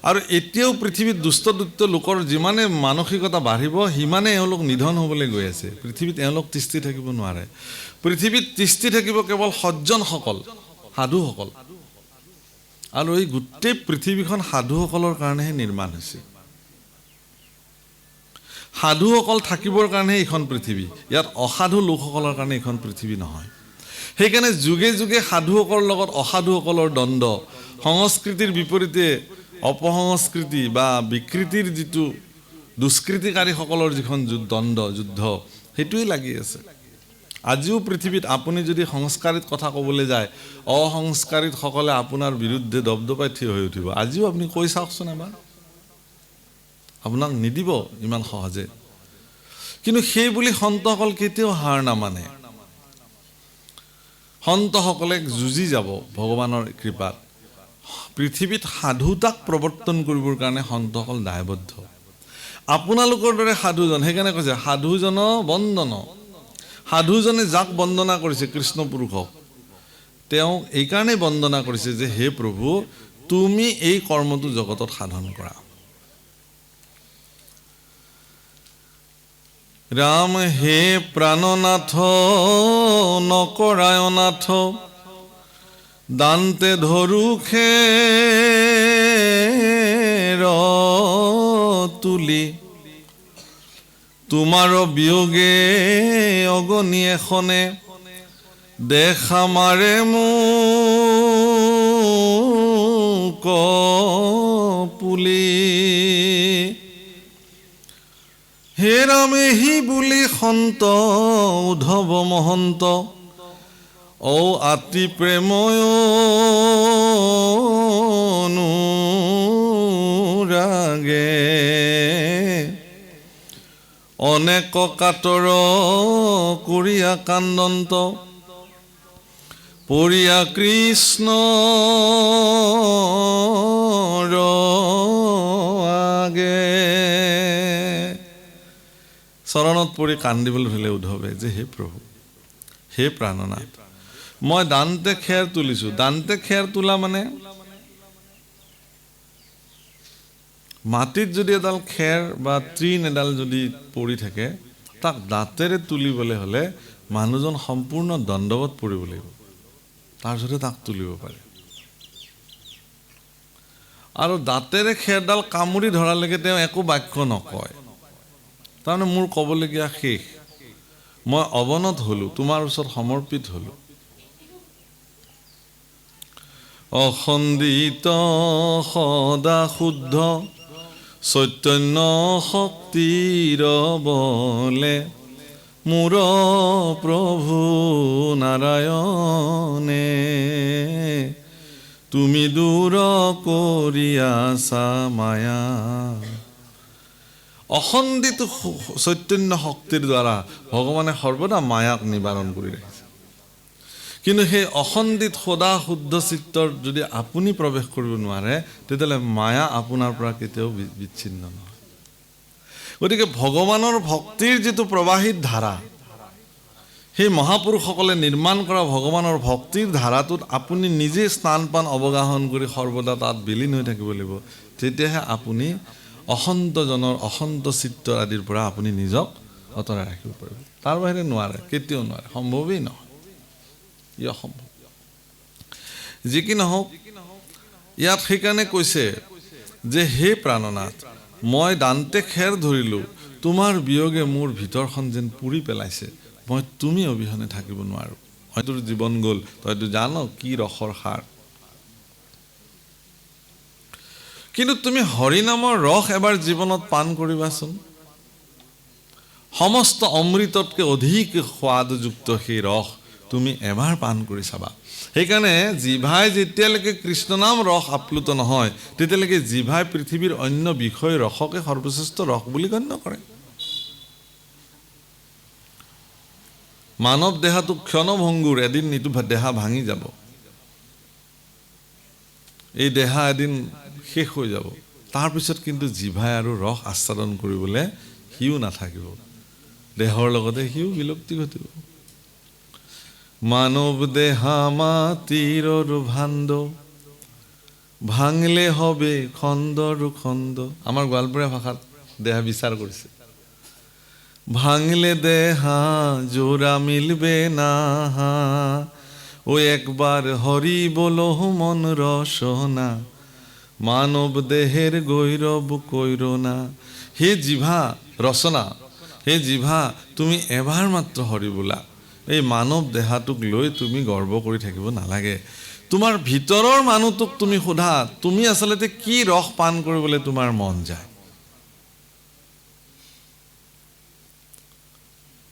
আৰু এতিয়াও পৃথিৱীত দুষ্ট দৈত্য লোকৰ যিমানে মানসিকতা বাঢ়িব সিমানে এওঁলোক নিধন হ'বলৈ গৈ আছে। পৃথিৱীত এওঁলোক তিষ্ঠি থাকিব নোৱাৰে। পৃথিৱীত তিষ্ঠি থাকিব কেৱল সজ্জনসকল, সাধুসকল, আৰু এই গোটেই পৃথিৱীখন সাধুসকলৰ কাৰণেহে নিৰ্মাণ হৈছে। সাধুসকল থাকিবৰ কাৰণেহে এইখন পৃথিৱী, ইয়াত অসাধু লোকসকলৰ কাৰণে এইখন পৃথিৱী নহয়। সেইকাৰণে যুগে যুগে সাধুসকলৰ লগত অসাধুসকলৰ দ্বন্দ্ব, সংস্কৃতিৰ বিপৰীতে অপসংস্কৃতি বা বিকৃতিৰ যিটো দুষ্কৃতিকাৰীসকলৰ যিখন দ্বন্দ্ব, যুদ্ধ, সেইটোৱেই লাগি আছে। আজিও পৃথিৱীত আপুনি যদি সংস্কাৰিত কথা ক'বলৈ যায়, অসংস্কাৰিতসকলে আপোনাৰ বিৰুদ্ধে দপদপাই থিয় হৈ উঠিব। আজিও আপুনি কৈ চাওকচোন এবাৰ, আপোনাক নিদিব ইমান সহজে। কিন্তু সেই বুলি সন্তসকল কেতিয়াও হাৰ নামানে। সন্তসকলে যুঁজি যাব ভগৱানৰ কৃপাত। পৃথিৱীত সাধুতাক প্ৰৱৰ্তন কৰিবৰ কাৰণে সন্তসকল দায়বদ্ধ। আপোনালোকৰ দৰে সাধুজন, সেইকাৰণে কৈছে সাধুজন বন্দন। সাধুজনে যাক বন্দনা কৰিছে কৃষ্ণ পুৰুষক, তেওঁ এইকাৰণেই বন্দনা কৰিছে যে হে প্ৰভু, তুমি এই কৰ্মটো জগতত সাধন কৰা। ৰাম হে প্ৰাণনাথ নকৰায়নাথ, দান্তে ধৰুখে তুলি, তোমাৰ বিয়োগে অগনি এখনে, দেখা মাৰে মোক পুলি। হে ৰামেহি বুলি সন্ত উদ্ধৱ মহন্ত, ঔ আতি প্ৰেময় অনুৰাগে, অনেক কাতৰ কৰিয়া কান্দন্ত, পৰিয়া কৃষ্ণ আগে। চৰণত পৰি কান্দিবলৈ ধৰিলে উদ্ধৱে যে হে প্ৰভু, হে প্ৰাণনাথ, মই দান্তে খেৰ তুলিছোঁ। দান্তে খেৰ তোলা মানে মাটিত যদি এডাল খেৰ বা তৃণ এডাল যদি পৰি থাকে, তাক দাঁতেৰে তুলিবলৈ হ'লে মানুহজন সম্পূৰ্ণ দণ্ডৱত পৰিব লাগিব, তাৰপিছতে তাক তুলিব পাৰে। আৰু দাঁতেৰে খেৰডাল কামুৰি ধৰালৈকে তেওঁ একো বাক্য নকয়। তাৰমানে মোৰ ক'বলগীয়া শেষ, মই অৱনত হ'লোঁ, তোমাৰ ওচৰত সমৰ্পিত হ'লোঁ। অখণ্ডিত সদা শুদ্ধ চৈতন্য শক্তিৰ বলে, মোৰ প্ৰভু নাৰায়ণে, তুমি দূৰ কৰিয়াছা মায়া। অখণ্ডিত চৈতন্য শক্তিৰ দ্বাৰা ভগৱানে সৰ্বদা মায়াক নিবাৰণ কৰি ৰাখিছে। কিন্তু সেই অখণ্ডিত সদা শুদ্ধ চিত্তৰ যদি আপুনি প্ৰৱেশ কৰিব নোৱাৰে, তেতিয়াহ'লে মায়া আপোনাৰ পৰা কেতিয়াও বিচ্ছিন্ন নহয়। গতিকে ভগৱানৰ ভক্তিৰ যিটো প্ৰবাহিত ধাৰা, সেই মহাপুৰুষসকলে নিৰ্মাণ কৰা ভগৱানৰ ভক্তিৰ ধাৰাটোত আপুনি নিজে স্নান পান অৱগাহন কৰি সৰ্বদা তাত বিলীন হৈ থাকিব লাগিব। তেতিয়াহে আপুনি অসন্তজনৰ অসন্ত চিত্ত আদিৰ পৰা আপুনি নিজক আঁতৰাই ৰাখিব পাৰিব। তাৰ বাহিৰে নোৱাৰে, কেতিয়াও নোৱাৰে, সম্ভৱেই নহয়, ই অসম্ভৱ। যি কি নহওক, ইয়াত সেইকাৰণে কৈছে যে হে প্ৰাণনাথ, মই দান্তে খেৰ ধৰিলোঁ, তোমাৰ বিয়োগে মোৰ ভিতৰখন যেন পুৰি পেলাইছে, মই তুমি অবিহনে থাকিব নোৱাৰোঁ। হয়তো জীৱন গ'ল, তইতো জান কি ৰসৰ সাৰ। কিন্তু তুমি হৰিনামৰ ৰস এবাৰ জীৱনত পান কৰিবাচোন, সমস্ত অমৃততকৈ অধিক সোৱাদযুক্ত সেই ৰস তুমি এবাৰ পান কৰি চাবা। সেইকাৰণে জিভাই যেতিয়ালৈকে কৃষ্ণনাম ৰস আপ্লুত নহয়, তেতিয়ালৈকে জিভাই পৃথিৱীৰ অন্য বিষয় ৰসকে সৰ্বশ্ৰেষ্ঠ ৰস বুলি গণ্য কৰে। মানৱ দেহাটো ক্ষণভংগুৰ, এদিন এইটো দেহা ভাঙি যাব, এই দেহা এদিন শেষ হৈ যাব। তাৰপিছত কিন্তু জিভাই আৰু ৰস আস্বাদন কৰিবলৈ সিও নাথাকিব, দেহৰ লগতে সিও বিলুপ্তি ঘটিব। মানৱ দেহা মাটিৰ ভাণ্ড, ভাঙলে হবে খণ্ডৰ খণ্ড। আমাৰ গোৱালপৰীয়া ভাষাত দেহা বিচাৰ কৰিছে। ভাঙলে দেহা জোড়া মিলবে না, ও একবাৰ হৰি বলো মন ৰসনা, মানৱ দেহেৰ গৈৰৱ কৈৰো না। হে জিভা ৰচনা, হে জিভা তুমি এবাৰ মাত্ৰ হৰি বোলা। এই মানৱ দেহাটোক লৈ তুমি গৰ্ব কৰি থাকিব নালাগে। তোমাৰ ভিতৰৰ মানুহটোক তুমি সোধা, তুমি আচলতে কি ৰস পান কৰিবলৈ তোমাৰ মন যায়।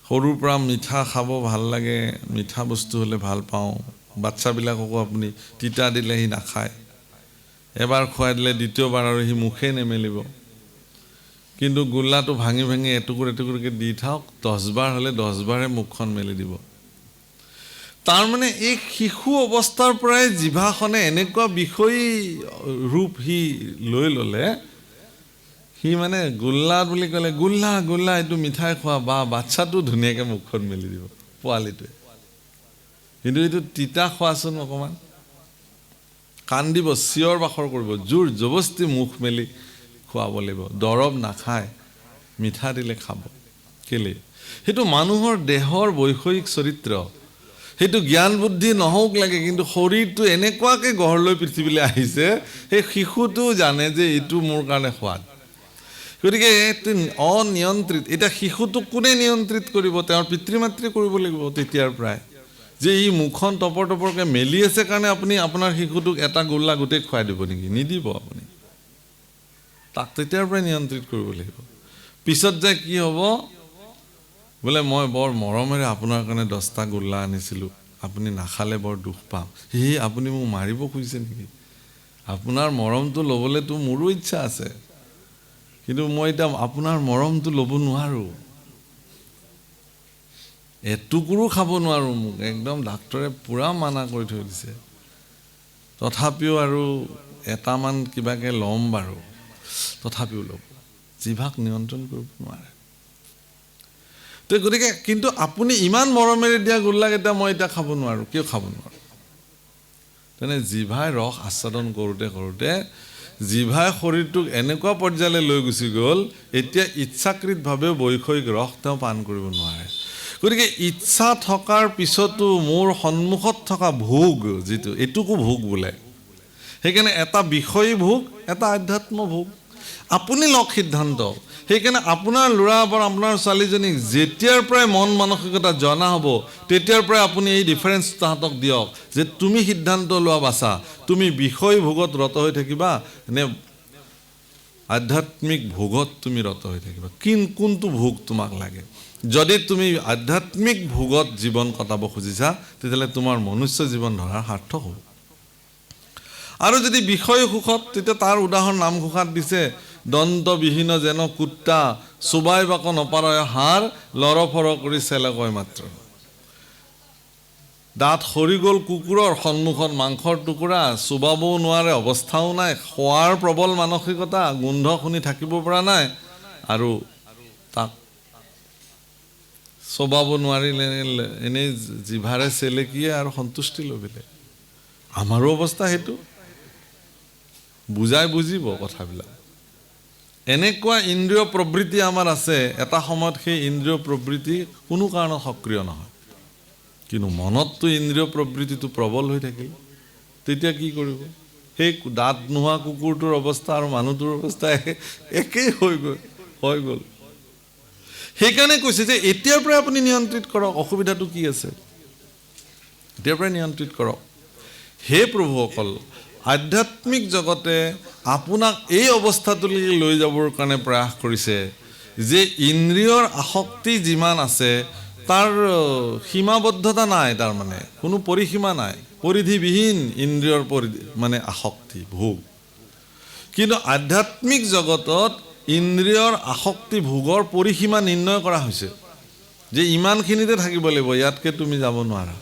সৰুৰ পৰা মিঠা খাব ভাল লাগে, মিঠা বস্তু হ'লে ভাল পাওঁ। বাচ্চাবিলাককো আপুনি তিতা দিলে সি নাখায়, এবাৰ খুৱাই দিলে দ্বিতীয়বাৰ আৰু সি মুখেই নেমেলিব। কিন্তু গোল্লাটো ভাঙি ভাঙি এটুকুৰ এটুকুৰকৈ দি থাকক, 10 বাৰ হ'লে 10 বাৰে মুখখন মেলি দিব। তাৰমানে এই শিশু অৱস্থাৰ পৰাই জিভাখনে এনেকুৱা বিষয়ী ৰূপ সি লৈ ল'লে, সি মানে গোল্লা বুলি ক'লে গোল্লা গোল্লা এইটো মিঠাই খোৱা, বা বাচ্চাটো ধুনীয়াকৈ মুখখন মেলি দিব পোৱালিটোৱে। কিন্তু এইটো তিতা খোৱাচোন, অকণমান কান্দিব, চিঞৰ বাখৰ কৰিব, জোৰ জবস্তি মুখ মেলি খুৱাব লাগিব। দৰৱ নাখায়, মিঠা দিলে খাব। কেলে? সেইটো মানুহৰ দেহৰ বৈষয়িক চৰিত্ৰ, সেইটো জ্ঞান বুদ্ধি নহওক লাগে, কিন্তু শৰীৰটো এনেকুৱাকৈ গঢ় লৈ পৃথিৱীলৈ আহিছে, সেই শিশুটোও জানে যে এইটো মোৰ কাৰণে সোৱাদ। গতিকে অনিয়ন্ত্ৰিত, এতিয়া শিশুটোক কোনে নিয়ন্ত্ৰিত কৰিব? তেওঁৰ পিতৃ মাতৃয়ে কৰিব লাগিব তেতিয়াৰ পৰাই। যে ই মুখখন টপৰ টপৰকৈ মেলি আছে কাৰণে আপুনি আপোনাৰ শিশুটোক এটা গোল্লা গোটেই খুৱাই দিব নেকি? নিদিব আপুনি, তাক তেতিয়াৰ পৰাই নিয়ন্ত্ৰিত কৰিব লাগিব। পিছত যে কি হ'ব, বোলে মই বৰ মৰমেৰে আপোনাৰ কাৰণে 10টা গোল্লা আনিছিলোঁ, আপুনি নাখালে বৰ দুখ পাম। সেই আপুনি মোক মাৰিব খুজিছে নেকি? আপোনাৰ মৰমটো ল'বলৈতো মোৰো ইচ্ছা আছে, কিন্তু মই এতিয়া আপোনাৰ মৰমটো ল'ব নোৱাৰোঁ, এটুকুৰো খাব নোৱাৰোঁ, মোক একদম ডাক্তৰে পূৰা মানা কৰি থৈ দিছে। তথাপিও আৰু এটামান কিবাকৈ ল'ম বাৰু, তথাপিও ল'ব। জিভাক নিয়ন্ত্ৰণ কৰিব নোৱাৰে। তো গতিকে কিন্তু আপুনি ইমান মৰমেৰে দিয়া গোল্লাকেইটা মই এতিয়া খাব নোৱাৰোঁ, কিয় খাব নোৱাৰোঁ? তেনে জিভাই ৰস আস্বাদন কৰোঁতে কৰোঁতে জিভাই শৰীৰটোক এনেকুৱা পৰ্যায়লৈ লৈ গুচি গ'ল, এতিয়া ইচ্ছাকৃতভাৱে বৈষয়িক ৰস তেওঁ পান কৰিব নোৱাৰে। গতিকে ইচ্ছা থকাৰ পিছতো মোৰ সন্মুখত থকা ভোগ, যিটো এইটোকো ভোগ বোলে। সেইকাৰণে এটা বিষয়ী ভোগ, এটা আধ্যাত্ম ভোগ। আপুনি লওক সিদ্ধান্ত। সেইকাৰণে আপোনাৰ ল'ৰা বা আপোনাৰ ছোৱালীজনীক যেতিয়াৰ পৰাই মন মানসিকতা জনা হ'ব, তেতিয়াৰ পৰাই আপুনি এই ডিফাৰেঞ্চ তাহাঁতক দিয়ক যে তুমি সিদ্ধান্ত লোৱা, বাছা, তুমি বিষয় ভোগত ৰত হৈ থাকিবা নে আধ্যাত্মিক ভোগত তুমি ৰত হৈ থাকিবা? কোনটো ভোগ তোমাক লাগে? যদি তুমি আধ্যাত্মিক ভোগত জীৱন কটাব খুজিছা, তেতিয়াহ'লে তোমাৰ মনুষ্য জীৱন ধৰাৰ সাৰ্থক হ'ব। আৰু যদি বিষয় সুখত, তেতিয়া তাৰ উদাহৰণ নামঘোষাত দিছে, দন্তবিহীন যেন কুত্তা, চোবাই বাক নপাৰয় হাড়, লৰফৰ কৰি চেলে কয় মাত্ৰ। দাঁত সৰি গ'ল কুকুৰৰ, সন্মুখত মাংসৰ টুকুৰা, চোবাবও নোৱাৰে, অৱস্থাও নাই, খোৱাৰ প্ৰবল মানসিকতা, গোন্ধ শুনি থাকিব পৰা নাই, আৰু তাক চোবাব নোৱাৰিলে এনেই জিভাৰে চেলেকিয়ে আৰু সন্তুষ্টি লবিলে। আমাৰো অৱস্থা সেইটো, বুজাই বুজিব কথাবিলাক। এনেকুৱা ইন্দ্ৰিয় প্ৰবৃত্তি আমাৰ আছে, এটা সময়ত সেই ইন্দ্ৰিয় প্ৰবৃত্তি কোনো কাৰণত সক্ৰিয় নহয়, কিন্তু মনততো ইন্দ্ৰিয় প্ৰবৃত্তিটো প্ৰবল হৈ থাকিল। তেতিয়া কি কৰিব? সেই দাঁত নোহোৱা কুকুৰটোৰ অৱস্থা আৰু মানুহটোৰ অৱস্থা একেই হৈ গ'ল। সেইকাৰণে কৈছে যে এতিয়াৰ পৰাই আপুনি নিয়ন্ত্ৰিত কৰক। অসুবিধাটো কি আছে? এতিয়াৰ পৰাই নিয়ন্ত্ৰিত কৰক। হে প্ৰভুসকল, আধ্যাত্মিক জগতে আপোনাক এই অৱস্থাটোলৈ লৈ যাবৰ কাৰণে প্ৰয়াস কৰিছে যে ইন্দ্ৰিয়ৰ আসক্তি যিমান আছে তাৰ সীমাবদ্ধতা নাই, তাৰমানে কোনো পৰিসীমা নাই, পৰিধিবিহীন ইন্দ্ৰিয়ৰ মানে আসক্তি ভোগ। কিন্তু আধ্যাত্মিক জগতত ইন্দ্ৰিয়ৰ আসক্তি ভোগৰ পৰিসীমা নিৰ্ণয় কৰা হৈছে। যে ইমানখিনিতে থাকিব লাগিব, ইয়াতকৈ তুমি যাব নোৱাৰা।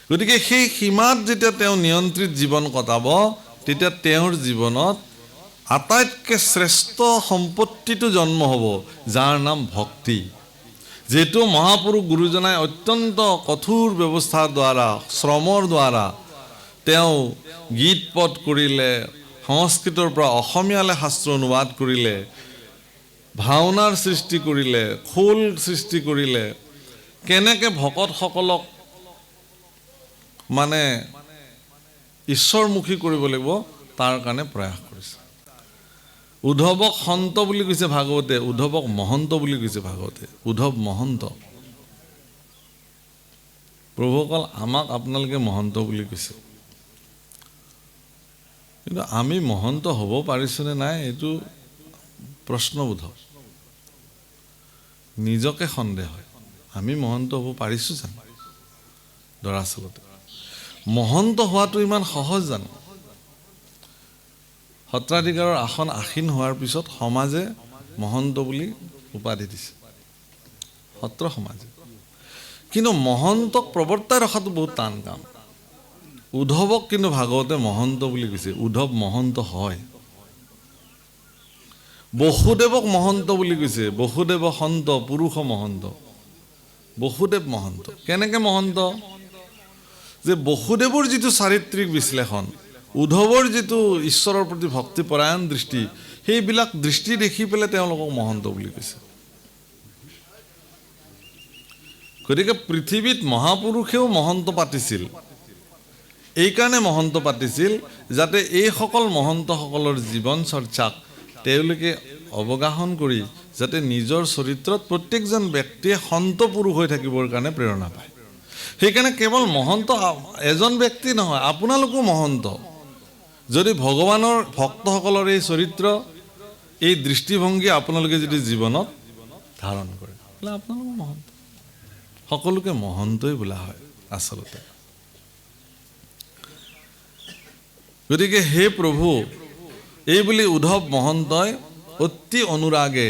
গতিকে সেই সীমাত যেতিয়া তেওঁ নিয়ন্ত্ৰিত জীৱন কটাব, তেতিয়া তেওঁৰ জীৱনত আটাইতকৈ শ্ৰেষ্ঠ সম্পত্তিটো জন্ম হ'ব, যাৰ নাম ভক্তি। যিটো মহাপুৰুষ গুৰুজনাই অত্যন্ত কঠোৰ ব্যৱস্থাৰ দ্বাৰা, শ্ৰমৰ দ্বাৰা তেওঁ গীত পদ কৰিলে, সংস্কৃতৰ পৰা অসমীয়ালৈ শাস্ত্ৰ অনুবাদ কৰিলে, ভাওনাৰ সৃষ্টি কৰিলে, খোল সৃষ্টি কৰিলে, কেনেকৈ ভকতসকলক মানে ঈশ্বৰমুখী কৰিব লাগিব তাৰ কাৰণে প্ৰয়াস কৰিছে। উদ্ধৱক সন্ত বুলি কৈছে ভাগৱতে, উদ্ধৱক মহন্ত বুলি কৈছে ভাগৱতে। উদ্ধৱ মহন্ত। প্ৰভুসকল আমাক আপোনালোকে মহন্ত বুলি কৈছে, কিন্তু আমি মহন্ত হ'ব পাৰিছোনে নাই এইটো প্ৰশ্নবোধক। নিজকে সন্দেহ হয়, আমি মহন্ত হ'ব পাৰিছোঁ জানো? দৰাচলতে মহন্ত হোৱাটো ইমান সহজ জানো? সত্ৰাধিকাৰৰ আসীন হোৱাৰ পিছত সমাজে মহন্ত বুলি উপাধি দিছে, সত্ৰ সমাজে। কিন্তু মহন্তক প্ৰৱৰ্তাই ৰখাটো বহুত টান কাম। উদ্ধৱক কিন্তু ভাগৱতে মহন্ত বুলি কৈছে। উদ্ধৱ মহন্ত হয়। বসুদেৱক মহন্ত বুলি কৈছে। বসুদেৱ সন্ত, পুৰুষ মহন্ত। বসুদেৱ মহন্ত কেনেকৈ মহন্ত? যে বসুদেৱৰ যিটো চাৰিত্ৰিক বিশ্লেষণ, উদ্ধৱৰ যিটো ঈশ্বৰৰ প্ৰতি ভক্তিপৰায়ণ দৃষ্টি, সেইবিলাক দৃষ্টি দেখি পেলাই তেওঁলোকক মহন্ত বুলি কৈছে। গতিকে পৃথিৱীত মহাপুৰুষেও মহন্ত পাতিছিল। এইকাৰণে মহন্ত পাতিছিল যাতে এইসকল মহন্তসকলৰ জীৱন চৰ্চাক তেওঁলোকে অৱগাহন কৰি যাতে নিজৰ চৰিত্ৰত প্ৰত্যেকজন ব্যক্তিয়ে সন্ত পুৰুষ হৈ থাকিবৰ কাৰণে প্ৰেৰণা পায়। সেইকাৰণে কেৱল মহন্ত এজন ব্যক্তি নহয়, আপোনালোকো মহন্ত। যদি ভগৱানৰ ভক্তসকলৰ এই চৰিত্ৰ, এই দৃষ্টিভংগী আপোনালোকে যদি জীৱনত ধাৰণ কৰে, তাহলে আপোনালোকো মহন্ত। সকলোকে মহন্তই বোলা হয় আচলতে। গতিকে হে প্ৰভু, এই বুলি উদ্ধৱ মহন্তই অতি অনুৰাগে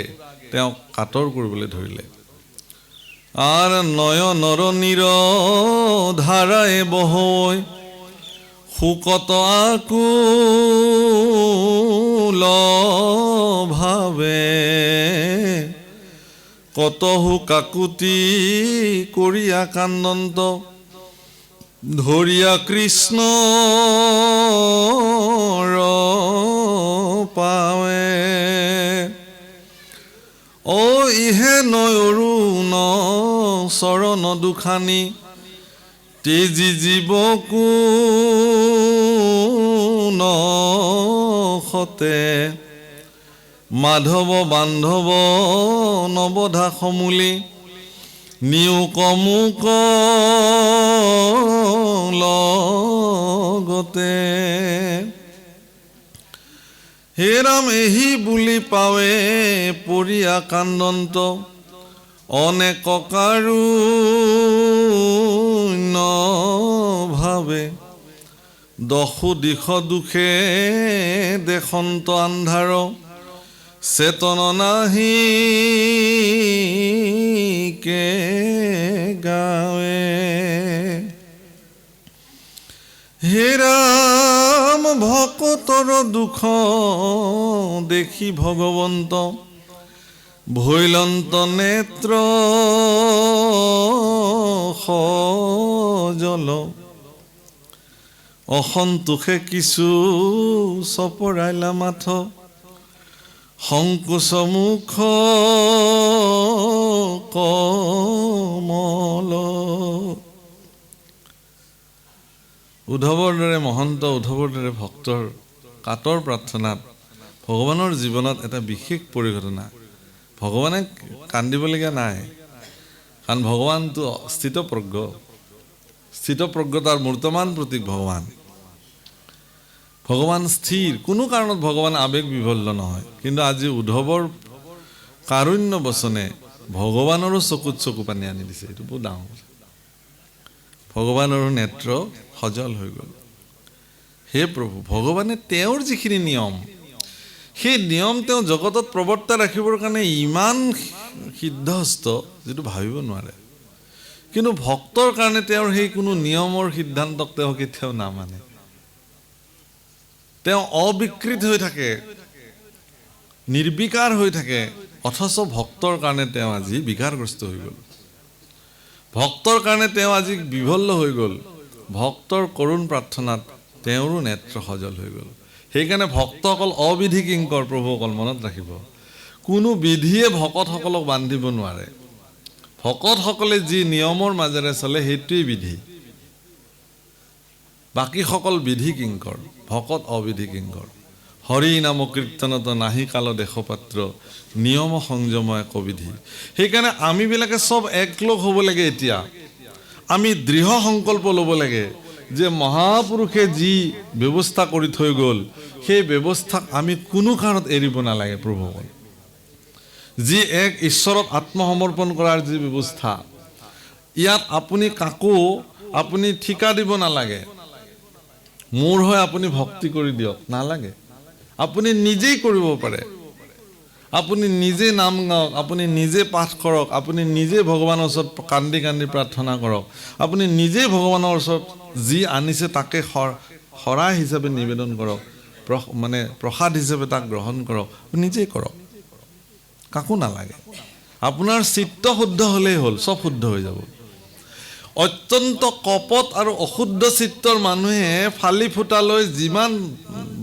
তেওঁক কাতৰ কৰিবলৈ ধৰিলে। আৰ নয়নৰ নীৰ ধাৰাই বহৈ শুকত আকুল ভাৱে কতহু কাকুতি কৰিয়া কান্দন্ত ধৰিয়া কৃষ্ণ পাৱে। ও ইহে নয়ৰুণ চৰণ দুখানি তেজি জীৱকো নখতে মাধৱ বান্ধৱ নৱধা সমূলি নিয়োক মুক লগতে। হে ৰাম এহি বুলি পাৱে পৰিয়া কান্দন্ত অনেক কাৰুণ্য ভাৱে দশো দিশ দুখে দেশন্ত আন্ধাৰ চেতন নাহি কে গাৱে। হে ৰাম ভকতৰ দুখ দেখি ভগৱন্ত ভৈলন্ত নেত্ৰ সজল অসন্তোষে কিছু চপৰাইলা মাথ সংকোচ মুখ কমল। উদ্ধৱৰ দৰে মহন্ত, উদ্ধৱৰ দৰে ভক্তৰ কাতৰ প্ৰাৰ্থনাত ভগৱানৰ জীৱনত এটা বিশেষ পৰিঘটনা। ভগৱানে কান্দিবলগীয়া নাই, কাৰণ ভগৱানটো স্থিতপ্ৰজ্ঞ, স্থিতপ্ৰজ্ঞতাৰ মূৰ্তমান প্ৰতীক ভগৱান। ভগৱান স্থিৰ, কোনো কাৰণত ভগৱান আৱেগ বিভল্ল নহয়। কিন্তু আজি উদ্ধৱৰ কাৰুণ্য বচনে ভগৱানৰো চকুত চকু পানী আনি দিছে। এইটো বহুত ডাঙৰ কথা। ভগৱানৰো নেত্ৰ সজল হৈ গ'ল। হে প্ৰভু, ভগৱানে তেওঁৰ যিখিনি নিয়ম, সেই নিয়ম তেওঁ জগতত প্ৰৱৰ্তাই ৰাখিবৰ কাৰণে ইমান সিদ্ধহস্ত যিটো ভাবিব নোৱাৰে। কিন্তু ভক্তৰ কাৰণে তেওঁৰ সেই কোনো নিয়মৰ সিদ্ধান্তক তেওঁ কেতিয়াও নামানে। তেওঁ অবিকৃত হৈ থাকে, নিৰ্বিকাৰ হৈ থাকে, অথচ ভক্তৰ কাৰণে তেওঁ আজি বিকাৰগ্ৰস্ত হৈ গ'ল। ভক্তৰ কাৰণে তেওঁ আজি বিভল্ল হৈ গ'ল। ভক্তৰ কৰুণ প্ৰাৰ্থনাত তেওঁৰো নেত্ৰ সজল হৈ গ'ল। সেইকাৰণে ভক্তসকল অবিধি কিংকৰ, প্ৰভুসকল মনত ৰাখিব। কোনো বিধিয়ে ভকতসকলক বান্ধিব নোৱাৰে। ভকতসকলে যি নিয়মৰ মাজেৰে চলে সেইটোৱেই বিধি। বাকীসকল বিধি কিংকৰ, ভকত অবিধি কিংকৰ। হৰি নাম কীৰ্তনত নাহি কাল দেশপাত্ৰ, নিয়ম সংযম এক বিধি। সেইকাৰণে আমিবিলাকে চব একলগ হ'ব লাগে। এতিয়া আমি দৃঢ় সংকল্প ল'ব লাগে যে মহাপুৰুষে যি ব্যৱস্থা কৰি থৈ গ'ল সেই ব্যৱস্থাক আমি কোনো কাৰণত এৰিব নালাগে। প্ৰভুসকল, যি এক ঈশ্বৰত আত্মসমৰ্পণ কৰাৰ যি ব্যৱস্থা, ইয়াত আপুনি কাকো আপুনি ঠিকা দিব নালাগে। মোৰ হৈ আপুনি ভক্তি কৰি দিয়ক নালাগে। আপুনি নিজেই কৰিব পাৰে। আপুনি নিজে নাম গাওক, আপুনি নিজে পাঠ কৰক, আপুনি নিজে ভগৱানৰ ওচৰত কান্দি কান্দি প্ৰাৰ্থনা কৰক, আপুনি নিজেই ভগৱানৰ ওচৰত যি আনিছে তাকে শৰাই হিচাপে নিবেদন কৰক, মানে প্ৰসাদ হিচাপে তাক গ্ৰহণ কৰক, নিজেই কৰক, কাকো নালাগে। আপোনাৰ চিত্ত শুদ্ধ হ'লেই হ'ল, চব শুদ্ধ হৈ যাব। অত্যন্ত কপট আৰু অশুদ্ধ চিত্তৰ মানুহে ফালি ফুটালৈ যিমান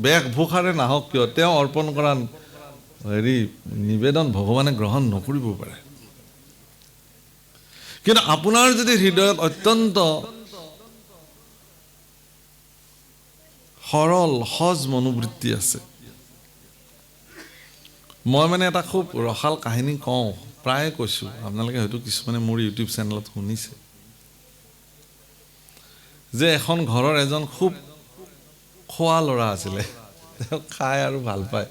বেশভূষাৰে নাহক কিয় তেওঁ অৰ্পণ কৰা নিবেদন ভগৱানে গ্ৰহণ নকৰিব পাৰে। কিন্তু আপোনাৰ যদি হৃদয়ত অত্যন্ত সৰল সহজ মনোবৃত্তি আছে, মই মানে এটা খুব ৰসাল কাহিনী কওঁ, প্ৰায়ে কৈছোঁ, আপোনালোকে হয়তো কিছুমানে মোৰ ইউটিউব চেনেলত শুনিছে, যে এখন ঘৰৰ এজন খুব খোৱা ল'ৰা আছিলে। তেওঁ খাই আৰু ভাল পায়।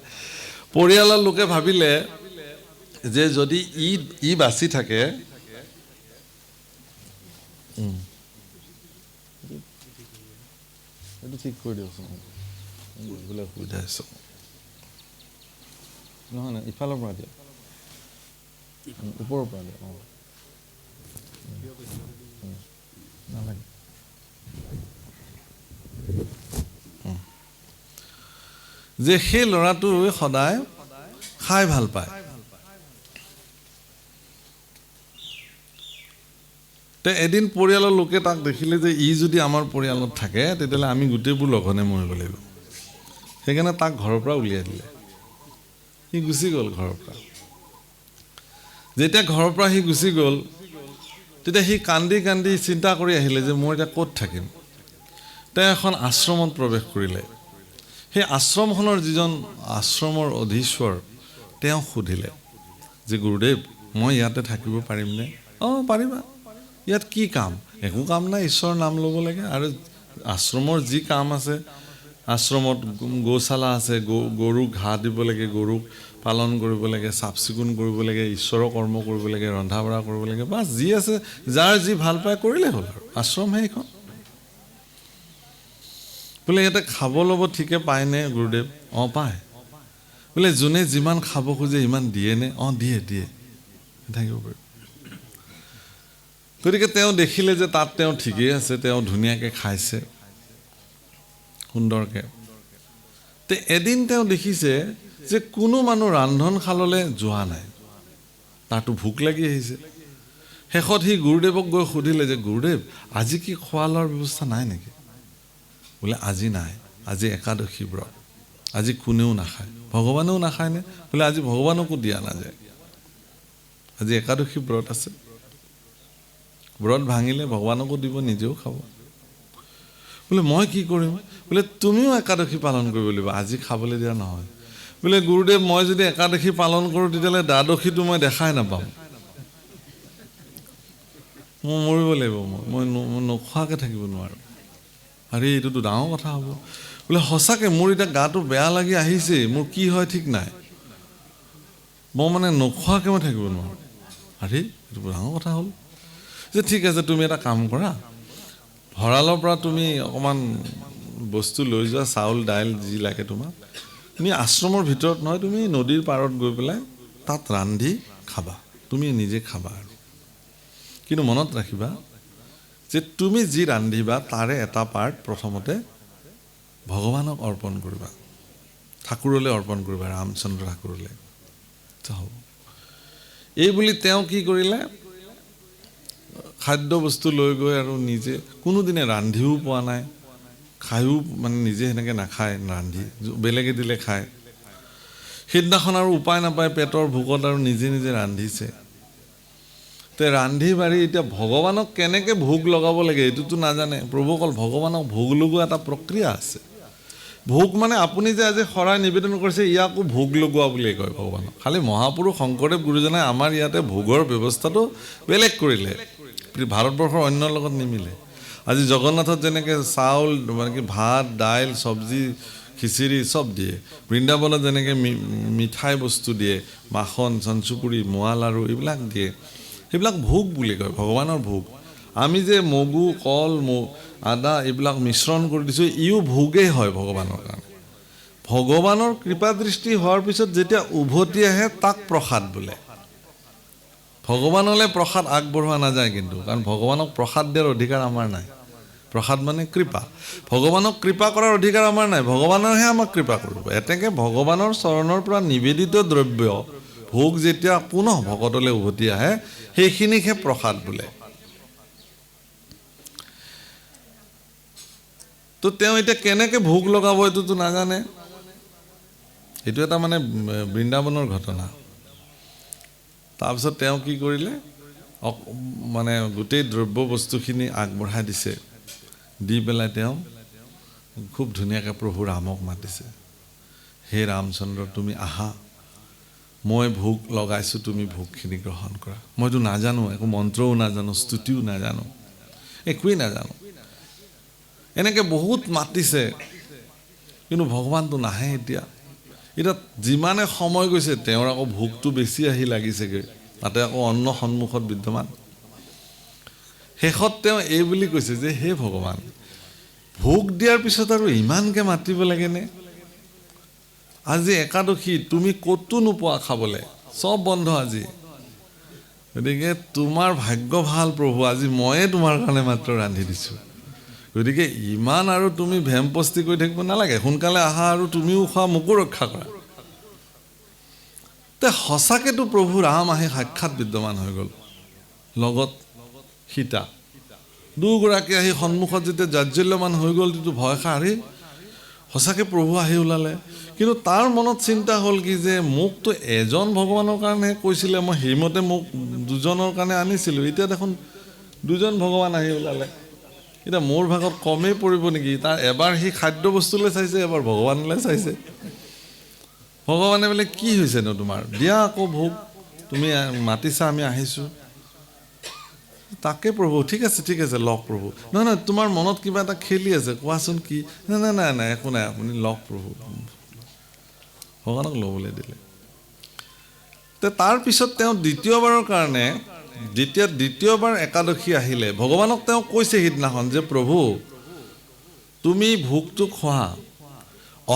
পৰিয়ালৰ লোকে ভাবিলে যে যদি ই বাচি থাকে, ঠিক কৰি দিয়কচোন, অসুবিধা হৈছে। নহয় নহয়, ইফালৰ পৰা দিয়ক, ওপৰৰ পৰা দিয়ক। নালাগে। যে সেই ল'ৰাটোৱে সদায় খাই ভাল পায়। এদিন পৰিয়ালৰ লোকে তাক দেখিলে যে ই যদি আমাৰ পৰিয়ালত থাকে তেতিয়াহ'লে আমি গোটেইবোৰ লঘনে মৰিব লাগিব। সেইকাৰণে তাক ঘৰৰ পৰা উলিয়াই দিলে। সি গুচি গ'ল ঘৰৰ পৰা। যেতিয়া ঘৰৰ পৰা সি গুচি গ'ল তেতিয়া সি কান্দি কান্দি চিন্তা কৰি আহিলে যে মই এতিয়া ক'ত থাকিম। তেওঁ এখন আশ্ৰমত প্ৰৱেশ কৰিলে। সেই আশ্ৰমখনৰ যিজন আশ্ৰমৰ অধীশ্বৰ তেওঁ সুধিলে যে গুৰুদেৱ, মই ইয়াতে থাকিব পাৰিমনে? অঁ পাৰিবা। ইয়াত কি কাম? একো কাম নাই, ঈশ্বৰৰ নাম ল'ব লাগে। আৰু আশ্ৰমৰ যি কাম আছে, আশ্ৰমত গৌশালা আছে, গৰুক ঘাঁহ দিব লাগে, গৰুক পালন কৰিব লাগে, চাফ চিকুণ কৰিব লাগে, ঈশ্বৰৰ কৰ্ম কৰিব লাগে, ৰন্ধা বঢ়া কৰিব লাগে, বাছ যি আছে, যাৰ যি ভাল পায় কৰিলে হ'ল। আৰু আশ্ৰমহে এইখন। বোলে ইয়াতে খাব ল'ব ঠিকে পায়নে গুৰুদেৱ? অঁ পায়। বোলে যোনে যিমান খাব খোজে ইমান দিয়েনে? অঁ দিয়ে দিয়ে, থাকিব পাৰিব। গতিকে তেওঁ দেখিলে যে তাত তেওঁ ঠিকেই আছে, তেওঁ ধুনীয়াকৈ খাইছে সুন্দৰকৈ। এদিন তেওঁ দেখিছে যে কোনো মানুহ ৰান্ধনশাললৈ যোৱা নাই, তাতো ভোক লাগি আহিছে। শেষত সি গুৰুদেৱক গৈ সুধিলে যে গুৰুদেৱ, আজি কি খোৱা লোৱাৰ ব্যৱস্থা নাই নেকি? বোলে আজি নাই, আজি একাদশী ব্ৰত, আজি কোনেও নাখায়। ভগৱানেও নাখায়নে? বোলে আজি ভগৱানকো দিয়া নাযায়, আজি একাদশী ব্ৰত আছে। ব্ৰত ভাঙিলে ভগৱানকো দিব, নিজেও খাব। বোলে মই কি কৰিম? বোলে তুমিও একাদশী পালন কৰিব লাগিব, আজি খাবলৈ দিয়া নহয়। বোলে গুৰুদেৱ, মই যদি একাদশী পালন কৰোঁ তেতিয়াহ'লে দ্বাদশীটো মই দেখাই নাপাম, মই মৰিব লাগিব, মই নোখোৱাকৈ থাকিব নোৱাৰোঁ। আৰে এইটোতো ডাঙৰ কথা হ'ব। বোলে সঁচাকৈ মোৰ এতিয়া গাটো বেয়া লাগি আহিছে, মোৰ কি হয় ঠিক নাই, মই মানে নোখোৱাকৈ মই থাকিব নোৱাৰোঁ। আৰে এইটো ডাঙৰ কথা হ'ল। যে ঠিক আছে, তুমি এটা কাম কৰা, ভঁৰালৰ পৰা তুমি অকণমান বস্তু লৈ যোৱা, চাউল দাইল যি লাগে তোমাক তুমি আশ্ৰমৰ ভিতৰত নহয়, তুমি নদীৰ পাৰত গৈ পেলাই তাত ৰান্ধি খাবা, তুমি নিজে খাবা। আৰু কিন্তু মনত ৰাখিবা যে তুমি যি ৰান্ধিবা তাৰে এটা পাৰ্ট প্ৰথমতে ভগৱানক অৰ্পণ কৰিবা, ঠাকুৰলৈ অৰ্পণ কৰিবা, ৰামচন্দ্ৰ ঠাকুৰলৈ। হ'ব এই বুলি তেওঁ কি কৰিলে, খাদ্য বস্তু লৈ গৈ আৰু নিজে কোনোদিনে ৰান্ধিও পোৱা নাই, খায়ো মানে নিজে সেনেকৈ নাখায়, ৰান্ধি বেলেগে দিলে খায়। সেইদিনাখন আৰু উপায় নাপায়, পেটৰ ভোকত আৰু নিজে নিজে ৰান্ধিছে। তে ৰান্ধি বাঢ়ি এতিয়া ভগৱানক কেনেকৈ ভোগ লগাব লাগে এইটোতো নাজানে। প্ৰভু অকল ভগৱানক ভোগ লগোৱা এটা প্ৰক্ৰিয়া আছে। ভোগ মানে আপুনি যে আজি শৰাই নিবেদন কৰিছে ইয়াকো ভোগ লগোৱা বুলিয়ে কয় ভগৱানক। খালি মহাপুৰুষ শংকৰদেৱ গুৰুজনে আমাৰ ইয়াতে ভোগৰ ব্যৱস্থাটো বেলেগ কৰিলে, ভাৰতবৰ্ষৰ অন্যৰ লগত নিমিলে। আজি জগন্নাথত যেনেকৈ চাউল মানে কি ভাত দাইল চব্জি খিচিৰি চব দিয়ে, বৃন্দাবনত যেনেকৈ মিঠাই বস্তু দিয়ে, মাখন চঞ্চুপুৰি মোৱা লাড়ু এইবিলাক দিয়ে, সেইবিলাক ভোগ বুলি কয়, ভগৱানৰ ভোগ। আমি যে মগু কল আদা এইবিলাক মিশ্ৰণ কৰি দিছোঁ, ইও ভোগেই হয় ভগৱানৰ কাৰণে। ভগৱানৰ কৃপা দৃষ্টি হোৱাৰ পিছত যেতিয়া উভতি আহে তাক প্ৰসাদ বোলে। ভগৱানলৈ প্ৰসাদ আগবঢ়োৱা নাযায় কিন্তু, কাৰণ ভগৱানক প্ৰসাদ দিয়াৰ অধিকাৰ আমাৰ নাই। প্ৰসাদ মানে কৃপা, ভগৱানক কৃপা কৰাৰ অধিকাৰ আমাৰ নাই, ভগৱানৰহে আমাক কৃপা কৰিব। এতেকে ভগৱানৰ চৰণৰ পৰা নিবেদিত দ্ৰব্য ভোগ যেতিয়া পুনঃ ভকতলৈ উভতি আহে সেইখিনিকহে প্ৰসাদ বোলে। তো তেওঁ এতিয়া কেনেকৈ ভোগ লগাব এইটোতো নাজানে। এইটো এটা মানে বৃন্দাবনৰ ঘটনা। তাৰপিছত তেওঁ কি কৰিলে, মানে গোটেই দ্ৰব্য বস্তুখিনি আগবঢ়াই দিছে, দি পেলাই তেওঁ খুব ধুনীয়াকৈ প্ৰভু ৰামক মাতিছে, হে ৰামচন্দ্ৰ তুমি আহা, মই ভোগ লগাইছোঁ, তুমি ভোগখিনি গ্ৰহণ কৰা। মইতো নাজানো, একো মন্ত্ৰও নাজানো, স্তুতিও নাজানো, একোৱেই নাজানো। এনেকৈ বহুত মাতিছে, কিন্তু ভগৱানটো নাহে। এতিয়া যিমানে সময় গৈছে তেওঁৰ আকৌ ভোগটো বেছি আহি লাগিছেগৈ, তাতে আকৌ অন্ন সন্মুখত বিদ্যমান। শেষত তেওঁ এই বুলি কৈছে যে হে ভগৱান, ভোগ দিয়াৰ পিছত আৰু ইমানকৈ মাতিব লাগেনে? আজি একাদশী, তুমি ক'তো নোপোৱা খাবলৈ, চব বন্ধ আজি। গতিকে তোমাৰ ভাগ্য ভাল প্ৰভু, আজি ময়ে তোমাৰ কাৰণে মাত্ৰ ৰান্ধি দিছোঁ। গতিকে ইমান আৰু তুমি ভেমপস্তি কৰি থাকিব নালাগে, সোনকালে আহা আৰু তুমিও খোৱা, মোকো ৰক্ষা কৰা। তে সঁচাকেতো প্ৰভু ৰাম আহি সাক্ষাৎ বিদ্যমান হৈ গ'ল, লগত সীতা দুগৰাকী আহি সন্মুখত যেতিয়া জাজ্জল্যমান হৈ গ'ল, তেতিয়া ভয় খাই সঁচাকৈ প্ৰভু আহি ওলালে। কিন্তু তাৰ মনত চিন্তা হ'ল কি যে মোকতো এজন ভগৱানৰ কাৰণে কৈছিলে, মই সেইমতে মোক দুজনৰ কাৰণে আনিছিলোঁ, এতিয়া দেখোন দুজন ভগৱান আহি ওলালে, এতিয়া মোৰ ভাগত কমেই পৰিব নেকি? তাৰ এবাৰ সি খাদ্য বস্তুলৈ চাইছে, এবাৰ ভগৱানলৈ চাইছে। ভগৱানে বোলে কি হৈছেনো তোমাৰ, দিয়া আকৌ ভোগ, তুমি মাতিছা আমি আহিছোঁ। তাকে প্ৰভু, ঠিক আছে ঠিক আছে লওক প্ৰভু। নহয় নহয়, তোমাৰ মনত কিবা এটা খেলি আছে, কোৱাচোন কি? নাই নাই নাই নাই একো নাই, আপুনি লওক প্ৰভু। ভগৱানক ল'বলৈ দিলে। তাৰপিছত তেওঁ দ্বিতীয়বাৰৰ কাৰণে, যেতিয়া দ্বিতীয়বাৰ একাদশী আহিলে, ভগৱানক তেওঁ কৈছে সিদিনাখন যে প্ৰভু তুমি ভোগটো খোৱা,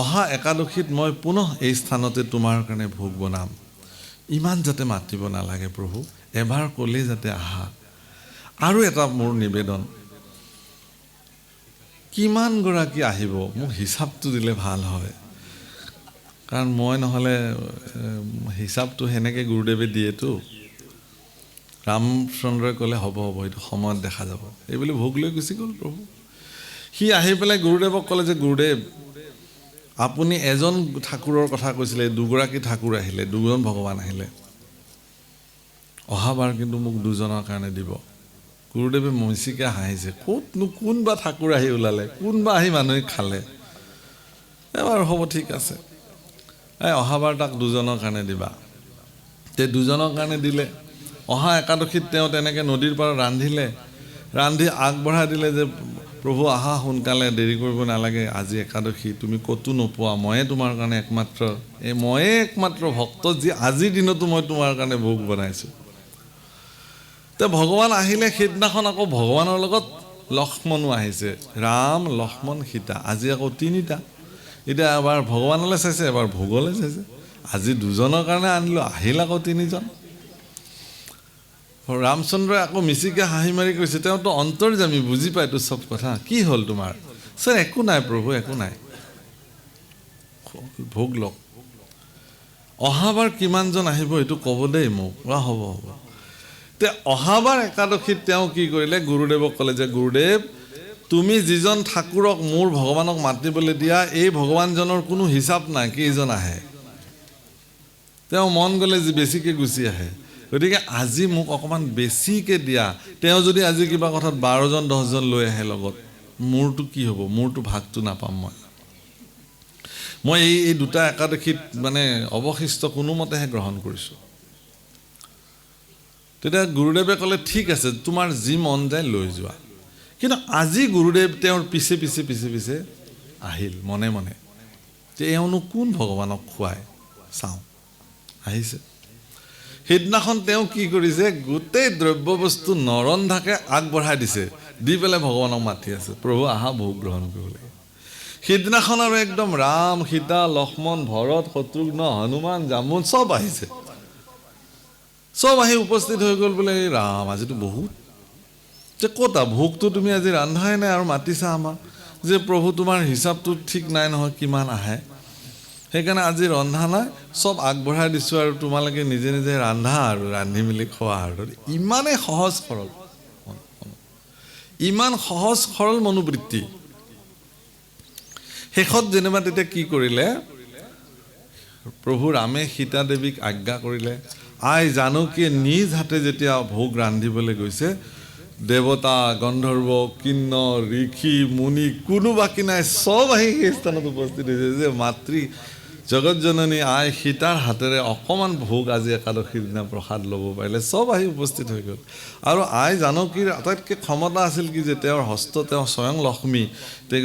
অহা একাদশীত মই পুনঃ এই স্থানতে তোমাৰ কাৰণে ভোগ বনাম, ইমান যাতে মাতিব নালাগে প্ৰভু, এবাৰ ক'লেই যাতে আহা। আৰু এটা মোৰ নিবেদন, কিমানগৰাকী আহিব মোক হিচাপটো দিলে ভাল হয়, কাৰণ মই নহ'লে হিচাপটো সেনেকৈ গুৰুদেৱে দিয়েতো। ৰামচন্দ্ৰই ক'লে হ'ব হ'ব, এইটো সময়ত দেখা যাব, এইবুলি ভোগ লৈ গুচি গ'ল প্ৰভু। সি আহি পেলাই গুৰুদেৱক ক'লে যে গুৰুদেৱ আপুনি এজন ঠাকুৰৰ কথা কৈছিলে, দুগৰাকী ঠাকুৰ আহিলে, দুজন ভগৱান আহিলে, অহাবাৰ কিন্তু মোক দুজনৰ কাৰণে দিব। গুৰুদেৱে মহিচিকে হাঁহিছে, ক'তনো কোনবা ঠাকুৰ আহি ওলালে, কোনবা আহি মানুহে খালে। এবাৰ হ'ব ঠিক আছে, অহাবাৰ তাক দুজনৰ কাৰণে দিবা। তে দুজনৰ কাৰণে দিলে। অহা একাদশীত তেওঁ তেনেকৈ নদীৰ পাৰত ৰান্ধিলে, ৰান্ধি আগবঢ়াই দিলে যে প্ৰভু আহা সোনকালে, দেৰি কৰিব নালাগে, আজি একাদশী, তুমি ক'তো নোপোৱা, ময়ে তোমাৰ কাৰণে একমাত্ৰ, ময়ে একমাত্ৰ ভক্ত যি আজিৰ দিনতো মই তোমাৰ কাৰণে ভোগ বনাইছোঁ। তে ভগৱান আহিলে সেইদিনাখন, আকৌ ভগৱানৰ লগত লক্ষ্মণো আহিছে, ৰাম লক্ষ্মণ সীতা, আজি আকৌ তিনিটা। এতিয়া এবাৰ ভগৱানলৈ চাইছে, এবাৰ ভোগলৈ চাইছে। আজি দুজনৰ কাৰণে আনিলোঁ, আহিল আকৌ তিনিজন। ৰামচন্দ্ৰই আকৌ মিচিকে হাঁহি মাৰি কৈছে, তেওঁতো অন্তৰ্যামী, বুজি পায়তো চব কথা। কি হ'ল তোমাৰ? ছাৰ একো নাই প্ৰভু, একো নাই, ভোগ লওক। অহাবাৰ কিমানজন আহিব এইটো ক'ব দেই মোক। হ'ব হ'ব। তে অহাবাৰ একাদশীত তেওঁ কি কৰিলে, গুৰুদেৱক ক'লে যে গুৰুদেৱ, তুমি যিজন ঠাকুৰক মোৰ ভগৱানক মাতিবলৈ দিয়া, এই ভগৱানজনৰ কোনো হিচাপ নাই কেইজন আহে। তেওঁ মন গ'লে যি বেছিকৈ গুচি আহে। গতিকে আজি মোক অকণমান বেছিকৈ দিয়া। তেওঁ যদি আজি কিবা কথাত 12জন 10জন লৈ আহে লগত, মোৰতো কি হ'ব? মোৰতো ভাগটো নাপাম মই এই দুটা একাদশীত মানে অৱশিষ্ট কোনোমতেহে গ্ৰহণ কৰিছোঁ। তেতিয়া গুৰুদেৱে ক'লে ঠিক আছে, তোমাৰ যি মন যায় লৈ যোৱা। কিন্তু আজি গুৰুদেৱ তেওঁৰ পিছে পিছে পিছে পিছে আহিল মনে মনে, যে এওঁনো কোন ভগৱানক খুৱায় চাওঁ। আহিছে। সেইদিনাখন তেওঁ কি কৰিছে, গোটেই দ্ৰব্য বস্তু নৰন্ধাকে আগবঢ়াই দিছে, দি পেলাই ভগৱানক মাতি আছে, প্ৰভু আহা ভোগ গ্ৰহণ কৰিব লাগে। সিদিনাখন আৰু একদম ৰাম, সীতা, লক্ষ্মণ, ভৰত, শত্ৰুঘ্ন, হনুমান, জামুন চব আহিছে। চব আহি উপস্থিত হৈ গ'ল। বোলে ৰাম আজিতো বহুত, যে ক'তা ভোগটো তুমি আজি ৰান্ধাই নাই আৰু মাতিছা আমাক, যে প্ৰভু তোমাৰ হিচাপটো ঠিক নাই নহয় কিমান আহে, সেইকাৰণে আজি ৰন্ধা নাই, চব আগবঢ়াই দিছোঁ আৰু তোমালোকে নিজে নিজে ৰান্ধা আৰু ৰান্ধি মেলি খোৱা। আৰু ইমানেই সহজ সৰল, ইমান সহজ সৰল মনোবৃত্তি। শেষত যেনিবা তেতিয়া কি কৰিলে, প্ৰভু ৰামে সীতা দেৱীক আজ্ঞা কৰিলে, আই জানকীয়ে নিজ হাতে যেতিয়া ভোগ ৰান্ধিবলৈ গৈছে, দেৱতা, গন্ধৰ্ব, কিন্নৰ, ঋষি, মুনি কোনো বাকী নাই, চব আহি সেই স্থানত উপস্থিত হৈছে, যে মাতৃ জগতজননী আই সীতাৰ হাতেৰে অকণমান ভোগ আজি একাদশীৰ দিনা প্ৰসাদ ল'ব পাৰিলে, চব আহি উপস্থিত হৈ গ'ল। আৰু আই জানকীৰ আটাইতকৈ ক্ষমতা আছিল কি, যে তেওঁৰ হস্ত, তেওঁ স্বয়ং লক্ষ্মী,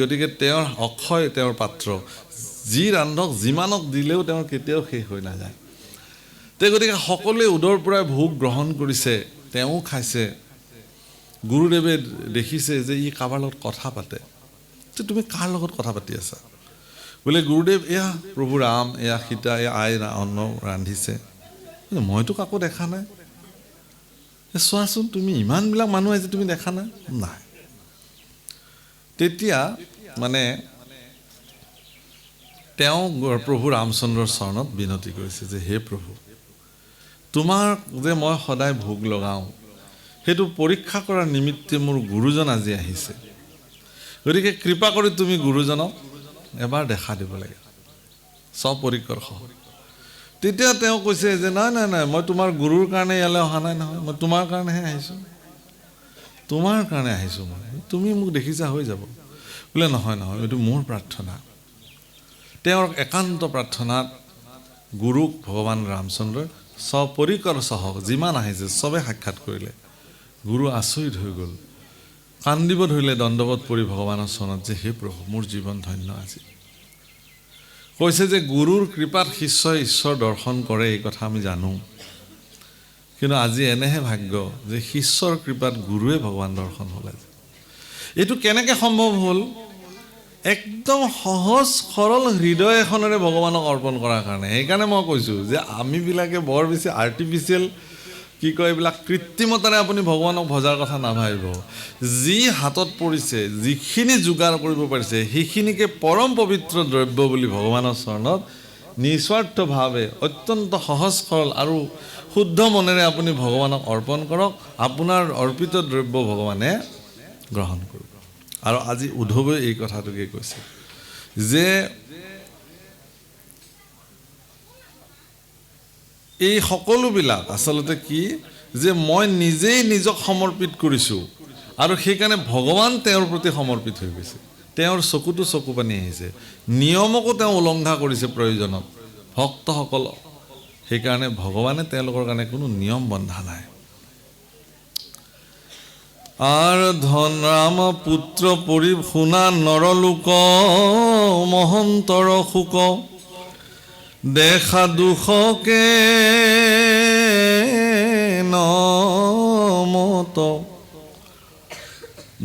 গতিকে তেওঁৰ অক্ষয়, তেওঁৰ পাত্ৰ, যি ৰান্ধক যিমানক দিলেও তেওঁৰ কেতিয়াও শেষ হৈ নাযায়। গতিকে সকলোৱে উদৰ পৰাই ভোগ গ্ৰহণ কৰিছে, তেওঁ খাইছে। গুৰুদেৱে দেখিছে যে ই কাৰোবাৰ লগত কথা পাতে, যে তুমি কাৰ লগত কথা পাতি আছা? বোলে গুৰুদেৱ এয়া প্ৰভু ৰাম, এয়া সীতা, এয়া আই অন্ন ৰান্ধিছে, মইতো কাকো দেখা নাই। চোৱাচোন তুমি ইমানবিলাক মানুহ আহিছে, তুমি দেখা নাই? নাই। তেতিয়া মানে তেওঁ প্ৰভু ৰামচন্দ্ৰৰ চৰণত বিনতি কৰিছে, যে হে প্ৰভু, তোমাৰ যে মই সদায় ভোগ লগাওঁ, সেইটো পৰীক্ষা কৰাৰ নিমিত্তে মোৰ গুৰুজন আজি আহিছে। গতিকে কৃপা কৰি তুমি গুৰুজনক এবাৰ দেখা দিব লাগে, স্বপৰিকৰ সহ। তেতিয়া তেওঁ কৈছে যে নাই নাই নাই, মই তোমাৰ গুৰুৰ কাৰণে ইয়ালৈ অহা নাই নহয়, মই তোমাৰ কাৰণেহে আহিছোঁ, তোমাৰ কাৰণে আহিছোঁ মই, তুমি মোক দেখিছা হৈ যাব। বোলে নহয় নহয়, এইটো মোৰ প্ৰাৰ্থনা। তেওঁৰ একান্ত প্ৰাৰ্থনাত গুৰুক ভগৱান ৰামচন্দ্ৰই স্বপৰিকৰ সহ যিমান আহিছে চবে সাক্ষাৎ কৰিলে। গুৰু আচৰিত হৈ গ'ল, কান্দিব ধৰিলে, দণ্ডৱত পৰি ভগৱানৰ চৰণত, যে হে প্ৰভু মোৰ জীৱন ধন্য আজি। কৈছে যে গুৰুৰ কৃপাত শিষ্যই ঈশ্বৰ দৰ্শন কৰে, এই কথা আমি জানো, কিন্তু আজি এনেহে ভাগ্য যে শিষ্যৰ কৃপাত গুৰুৱে ভগৱান দৰ্শন হ'ল আজি। এইটো কেনেকৈ সম্ভৱ হ'ল? একদম সহজ সৰল হৃদয় এখনেৰে ভগৱানক অৰ্পণ কৰাৰ কাৰণে। সেইকাৰণে মই কৈছোঁ যে আমিবিলাকে বৰ বেছি আৰ্টিফিচিয়েল কি কয় এইবিলাক কৃত্ৰিমতাৰে আপুনি ভগৱানক ভজাৰ কথা নাভাবিব। যি হাতত পৰিছে, যিখিনি যোগাৰ কৰিব পাৰিছে, সেইখিনিকে পৰম পবিত্ৰ দ্ৰব্য বুলি ভগৱানৰ চৰণত নিস্বাৰ্থভাৱে অত্যন্ত সহজ সৰল আৰু শুদ্ধ মনেৰে আপুনি ভগৱানক অৰ্পণ কৰক, আপোনাৰ অৰ্পিত দ্ৰব্য ভগৱানে গ্ৰহণ কৰিব। আৰু আজি উদ্ধৱে এই কথাটোকে কৈছে যে এই সকলোবিলাক আচলতে কি, যে মই নিজেই নিজক সমৰ্পিত কৰিছোঁ, আৰু সেইকাৰণে ভগৱান তেওঁৰ প্ৰতি সমৰ্পিত হৈ গৈছে। তেওঁৰ চকুতো চকু পানী আহিছে, নিয়মকো তেওঁ উলংঘা কৰিছে প্ৰয়োজনত ভক্তসকল। সেইকাৰণে ভগৱানে তেওঁলোকৰ কাৰণে কোনো নিয়ম বন্ধা নাই। আৰু ধন ৰাম পুত্ৰ পৰি শুনা নৰলোক, মহন্তৰ শোক দেখা দুখকে নমত,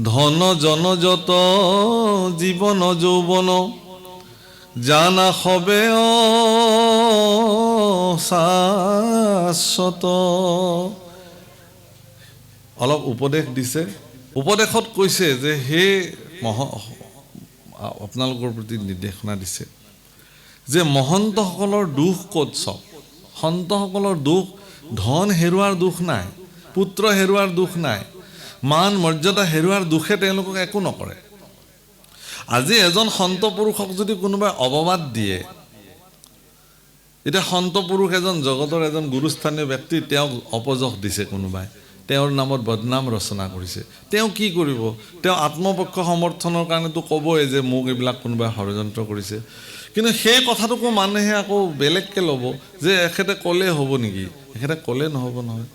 ধন জন যত জীবন যৌৱন জানা হবে শাশ্বত। অলপ উপদেশ দিছে। উপদেশত কৈছে যে সেই আপোনালোকৰ প্ৰতি নিৰ্দেশনা দিছে যে মহন্তসকলৰ দুখ ক'ত চব। সন্তসকলৰ দুখ ধন হেৰুৱাৰ দুখ নাই, পুত্ৰ হেৰুৱাৰ দুখ নাই, মান মৰ্যাদা হেৰুৱাৰ দুখে তেওঁলোকক একো নকৰে। আজি এজন সন্ত পুৰুষক যদি কোনোবাই অৱবাদ দিয়ে, এতিয়া সন্ত পুৰুষ এজন জগতৰ এজন গুৰুস্থানীয় ব্যক্তি, তেওঁক অপযশ দিছে কোনোবাই, তেওঁৰ নামত বদনাম ৰচনা কৰিছে, তেওঁ কি কৰিব? তেওঁ আত্মপক্ষ সমৰ্থনৰ কাৰণেতো ক'বই যে মোক এইবিলাক কোনোবাই ষড়যন্ত্ৰ কৰিছে। কিন্তু সেই কথাটোকো মানুহে আকৌ বেলেগকৈ ল'ব যে এখেতে ক'লে হ'ব নেকি? এখেতে ক'লে নহ'ব নহয়।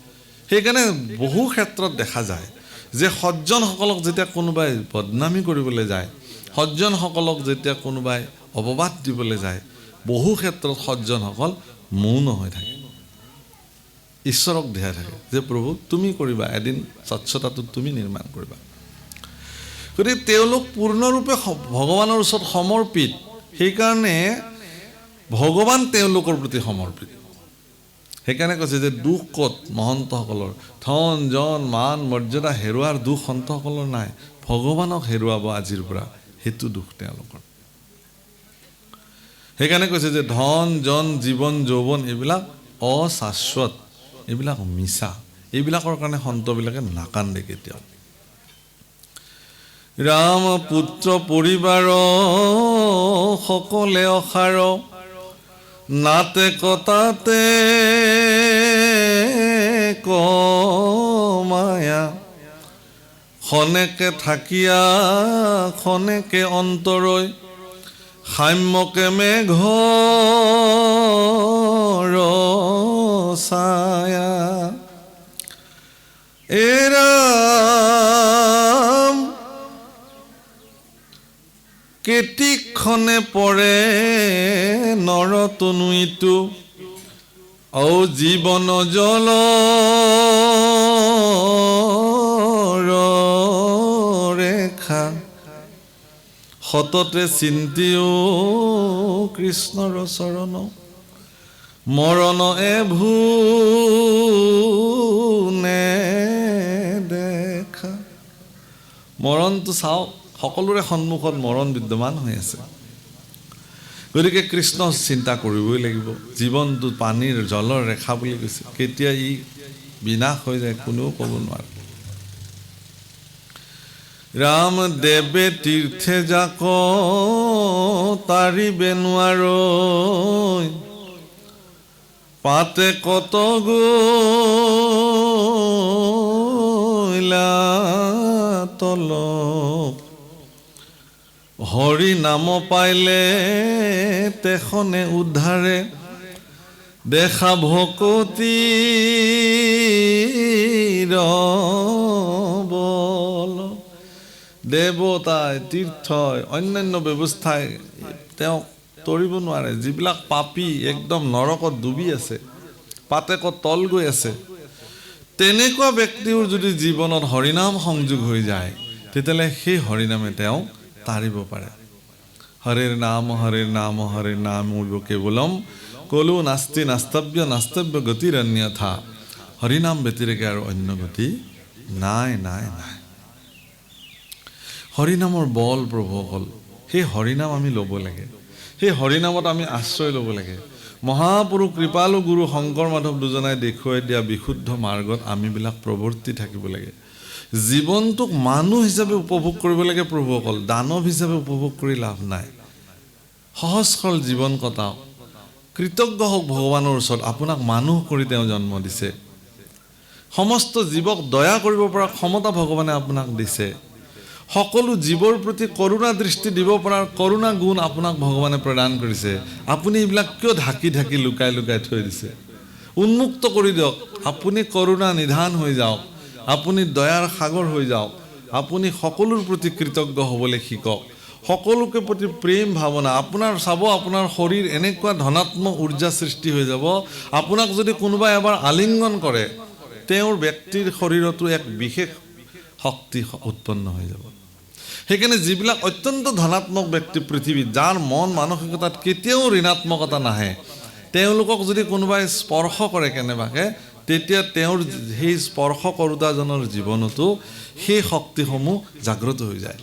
সেইকাৰণে বহু ক্ষেত্ৰত দেখা যায় যে সজ্জনসকলক যেতিয়া কোনোবাই বদনামী কৰিবলৈ যায়, সজ্জনসকলক যেতিয়া কোনোবাই অপবাদ দিবলৈ যায়, বহু ক্ষেত্ৰত সজ্জনসকল মৌন হৈ থাকে, ঈশ্বৰক ধ্যাই থাকে যে প্ৰভু তুমি কৰিবা, এদিন স্বচ্ছতাটো তুমি নিৰ্মাণ কৰিবা। গতিকে তেওঁলোক পূৰ্ণৰূপে ভগৱানৰ ওচৰত সমৰ্পিত। সেইকাৰণে ভগৱান তেওঁলোকৰ প্ৰতি সমৰ্পিত। সেইকাৰণে কৈছে যে দুখ ক'ত মহন্তসকলৰ, ধন জন মান মৰ্যাদা হেৰুৱাৰ দুখ সন্তসকলৰ নাই, ভগৱানক হেৰুৱাব আজিৰ পৰা, সেইটো দুখ তেওঁলোকৰ। সেইকাৰণে কৈছে যে ধন জন জীৱন যৌৱন এইবিলাক অশাশ্বত, এইবিলাক মিছা, এইবিলাকৰ কাৰণে সন্তবিলাকে নাকান্দে কেতিয়াও। ৰাম পুত্ৰ পৰিবাৰ সকলে অসাৰ, নাতে কটাতে কমায়া, খনেকে থাকিয়া খনেকে অন্তৰৈ, সাম্যকে মেঘৰ ছায়া। এৰাম কেতিক্ষণে পৰে নৰতনুইটো, ঔ জীৱন জল ৰেখা, সততে চিন্তিও কৃষ্ণৰ চৰণ, মৰণ এভুনে দেখা। মৰণটো চাওক, সকলোৰে সন্মুখত মৰণ বিদ্যমান হৈ আছে। গতিকে কৃষ্ণ চিন্তা কৰিবই লাগিব। জীৱনটো পানীৰ জলৰ ৰেখা বুলি কৈছে, কেতিয়া ই বিনাশ হৈ যায় কোনেও ক'ব নোৱাৰে। ৰাম দেৱে তীৰ্থে যাক তাৰিবে নোৱাৰৈ, পাতে কত গলা তলক, হৰি নাম পাইলে তেখনে উদ্ধাৰে, দেখা ভকতিৰ বল। দেৱতাই তীৰ্থই অন্যান্য ব্যৱস্থাই তেওঁক তৰিব নোৱাৰে। যিবিলাক পাপী একদম নৰকত ডুবি আছে, পাতেকত তল গৈ আছে, তেনেকুৱা ব্যক্তিৰ যদি জীৱনত হৰিনাম সংযোগ হৈ যায়, তেতিয়াহ'লে সেই হৰিনামে তেওঁক তাৰিব পাৰে। হৰিৰ নাম হৰিৰ নাম হৰিৰ নাম কেৱলম, কলো নাস্তি নাস্তব্য নাস্তব্য গতিৰ অন্যথা। হৰিনাম ব্যতিৰেকে আৰু অন্য গতি নাই নাই নাই। হৰিনামৰ বল প্ৰভুসকল, সেই হৰিনাম আমি ল'ব লাগে, সেই হৰিনামত আমি আশ্ৰয় ল'ব লাগে। মহাপুৰুষ কৃপালু গুৰু শংকৰ মাধৱ দুজনাই দেখুৱাই দিয়া বিশুদ্ধ মাৰ্গত আমিবিলাক প্ৰৱৰ্তি থাকিব লাগে। জীৱনটোক মানুহ হিচাপে উপভোগ কৰিব লাগে প্ৰভুসকল, দানৱ হিচাপে উপভোগ কৰি লাভ নাই। সহজ সৰল জীৱন কটাওক, কৃতজ্ঞ হওক ভগৱানৰ ওচৰত, আপোনাক মানুহ কৰি তেওঁ জন্ম দিছে। সমস্ত জীৱক দয়া কৰিব পৰা ক্ষমতা ভগৱানে আপোনাক দিছে। সকলো জীৱৰ প্ৰতি কৰুণা দৃষ্টি দিব পৰাৰ কৰুণা গুণ আপোনাক ভগৱানে প্ৰদান কৰিছে। আপুনি এইবিলাক কিয় ঢাকি ঢাকি লুকাই লুকাই থৈ দিছে? উন্মুক্ত কৰি দিয়ক। আপুনি কৰুণা নিধান হৈ যাওক, আপুনি দয়াৰ সাগৰ হৈ যাওক, আপুনি সকলোৰ প্ৰতি কৃতজ্ঞ হ'বলৈ শিকক, সকলোকে প্ৰতি প্ৰেম ভাৱনা। আপোনাৰ চাব, আপোনাৰ শৰীৰ এনেকুৱা ধনাত্মক উৰ্জা সৃষ্টি হৈ যাব। আপোনাক যদি কোনোবাই এবাৰ আলিংগন কৰে, তেওঁৰ ব্যক্তিৰ শৰীৰতো এক বিশেষ শক্তি উৎপন্ন হৈ যাব। সেইকাৰণে যিবিলাক অত্যন্ত ধনাত্মক ব্যক্তি পৃথিৱীত, যাৰ মন মানসিকতাত কেতিয়াও ঋণাত্মকতা নাহে, তেওঁলোকক যদি কোনোবাই স্পৰ্শ কৰে কেনেবাকৈ, তেতিয়া তেওঁৰ সেই স্পৰ্শ কৰোতাজনৰ জীৱনতো সেই শক্তিসমূহ জাগ্ৰত হৈ যায়।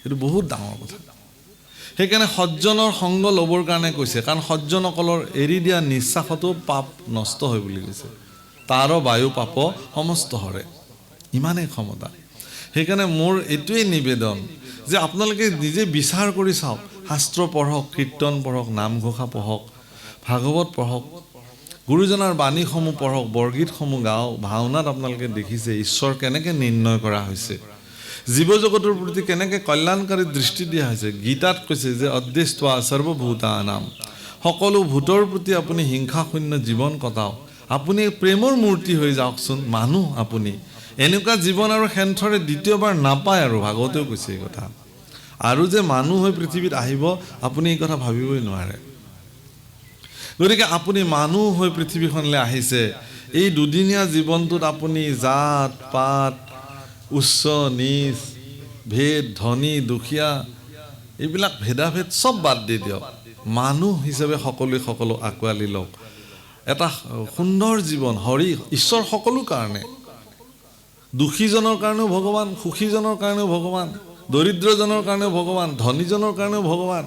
এইটো বহুত ডাঙৰ কথা। সেইকাৰণে সজ্জনৰ সংগ ল'বৰ কাৰণে কৈছে, কাৰণ সজ্জনসকলৰ এৰি দিয়া নিশ্বাসতো পাপ নষ্ট হয় বুলি কৈছে। তাৰ বায়ু পাপ সমস্ত হৰে, ইমানেই ক্ষমতা। সেইকাৰণে মোৰ এইটোৱেই নিবেদন যে আপোনালোকে নিজে বিচাৰ কৰি চাওক, শাস্ত্ৰ পঢ়ক, কীৰ্তন পঢ়ক, নামঘোষা পঢ়ক, ভাগৱত পঢ়ক, গুৰুজনাৰ বাণীসমূহ পঢ়ক, বৰগীতসমূহ গাওক, ভাওনাত আপোনালোকে দেখিছে ঈশ্বৰ কেনেকৈ নিৰ্ণয় কৰা হৈছে, জীৱ জগতৰ প্ৰতি কেনেকৈ কল্যাণকাৰী দৃষ্টি দিয়া হৈছে। গীতাত কৈছে যে অদৃষ্ট্বা সৰ্বভূতানাম, সকলো ভূতৰ প্ৰতি আপুনি হিংসাশূন্য জীৱন কটাওক, আপুনি প্ৰেমৰ মূৰ্তি হৈ যাওকচোন মানুহ। আপুনি এনেকুৱা জীৱন আৰু সেন্থৰে দ্বিতীয়বাৰ নাপায়, আৰু ভাগৱতেও কৈছে এই কথা। আৰু যে মানুহ হৈ পৃথিৱীত আহিব, আপুনি এই কথা ভাবিবই নোৱাৰে। গতিকে আপুনি মানুহ হৈ পৃথিৱীখনলৈ আহিছে, এই দুদিনীয়া জীৱনটোত আপুনি জাত পাত, উচ্চ নীচ, ভেদ, ধনী দুখীয়া, এইবিলাক ভেদাভেদ চব বাদ দি দিয়ক। মানুহ হিচাপে সকলোৱে সকলো আঁকোৱালি লওক। এটা সুন্দৰ জীৱন, হৰি ঈশ্বৰ সকলো কাৰণে, দুখীজনৰ কাৰণেও ভগৱান, সুখীজনৰ কাৰণেও ভগৱান, দৰিদ্ৰজনৰ কাৰণেও ভগৱান, ধনীজনৰ কাৰণেও ভগৱান,